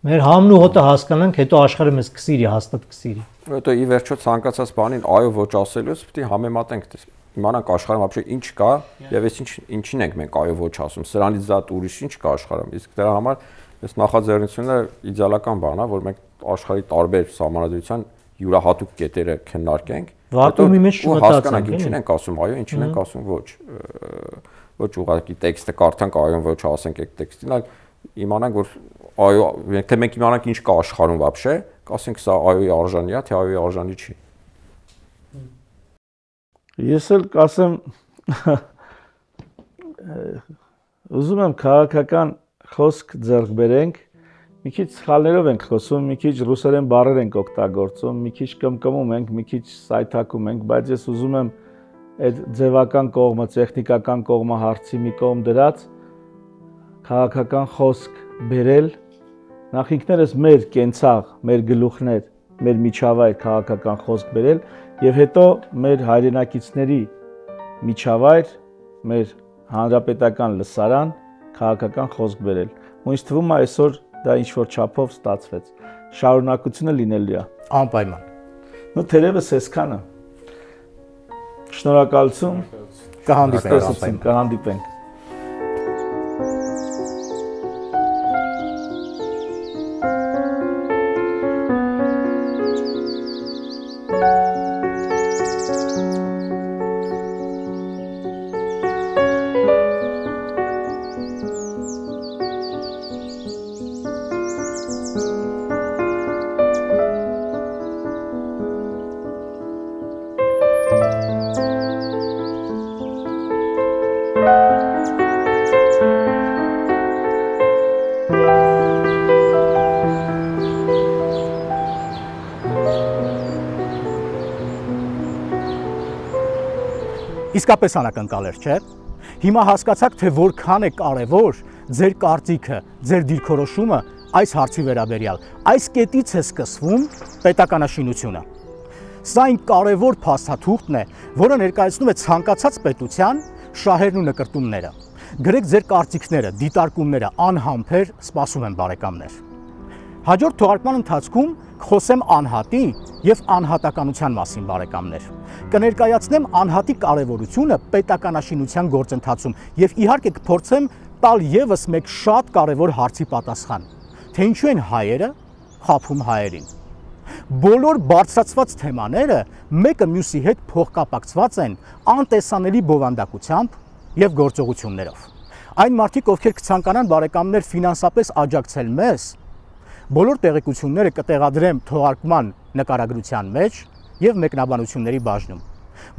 Մեր համն ու հոտը հասկանանք, հետո աշխարհը մեզ կսիրի, հաստատ կսիրի։ Հետո ի վերջո ցանկացած բանին այո ոչ ասելուց պետք է համեմատենք, իմանանք աշխարհում вообще ինչ կա եւ այս ինչին ենք մենք այո ոչ ասում։ Սրանից զատ ուրիշ ինչ կա աշխարհում։ Իսկ դրա համար այս նախաձեռնությունը իդեալական բան է, որ մենք աշխարհի տարբեր սահմանադրության յուրահատուկ կետերը քննարկենք, վակուումի մեջ չմտածենք, ինչին ենք ասում այո, ինչին ենք ասում ոչ։ Ոչ ուղղակի տեքստը կարդանք այո ոչ ասենք այդ տեքստին, այլ իմանանք որ այո, թե մենք իմանանք ինչ կա աշխարհում вообще, կասենք սա այոյի արժանի է, թե այոյի արժանի չի։ Ես էլ կասեմ ուզում եմ քաղաքական խոսք ձեռք բերենք, մի քիչ սխալներով ենք խոսում, մի քիչ ռուսերեն բառեր ենք օգտագործում, մի քիչ կմկմում ենք, մի քիչ սայթակում ենք, բայց ես ուզում եմ այդ ձևական կողմը, տեխնիկական կողմը հարցի մի կողմ դրած քաղաքական խոսք բերել, նախ ինքներս մեր կենցաղ, մեր գլուխներ, մեր միջավայր քաղաքական խոսք բերել եւ հետո մեր հայրենակիցների միջավայր, մեր հանրապետական լսարան քաղաքական խոսք բերել, ու ինձ թվում է այսօր դա ինչ որ չափով ստացվեց։ Շարունակությունը լինելու է։ Անպայման։ Ну թերևս այսքանը։ Շնորհակալություն։ Կհանդիպենք։ Կհանդիպենք։ Իսկապես անակնկալ էր, չէ՞։ Հիմա հասկացաք, թե որքան է կարևոր ձեր կարծիքը, ձեր դիրքորոշումը այս հարցի վերաբերյալ։ Այս կետից է սկսվում պետականաշինությունը։ Սա այն կարևոր փաստաթուղթն է, որը ներկայացնում է ցանկացած պետության շահերն ու նկրտումները։ Գրեք ձեր կարծիքները, դիտարկումները, անհամբեր սպասում եմ բարեկամներ։ Հաջորդ թողարկման ընթացքում կխոսեմ անհատի եւ անհատականության մասին բարեկամներ։ Կներկայացնեմ անհատի կարևորությունը պետականաշինության գործընթացում եւ իհարկե կփորձեմ տալ եւս մեկ շատ կարևոր հարցի պատասխան, թե ինչու են հայերը խաբում հայերին։ Բոլոր բարձրացված թեմաները մեկը մյուսի հետ փոխկապակցված են անտեսանելի բովանդակությամբ եւ գործողություններով։ Այն մարդիկ, ովքեր կցանկանան բարեկամներ ֆինանսապես աջակցել մեզ, բոլոր տեղեկությունները կտեղադրեմ թողարկման նկարագրության մեջ եւ մեկնաբանությունների բաժնում։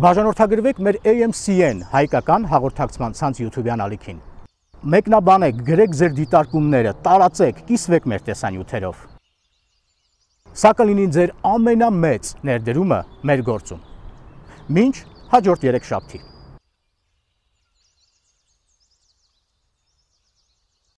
Բաժանորդագրվեք մեր AMCN հայկական հաղորդակցման ցանց YouTube-յան ալիքին։ Մեկնաբանեք, գրեք ձեր դիտարկումները, տարածեք, կիսվեք մեր տեսանյութերով։ Սա կլինի ձեր ամենամեծ ներդրումը մեր գործում։ Մինչ հաջորդ 3 շաբթի։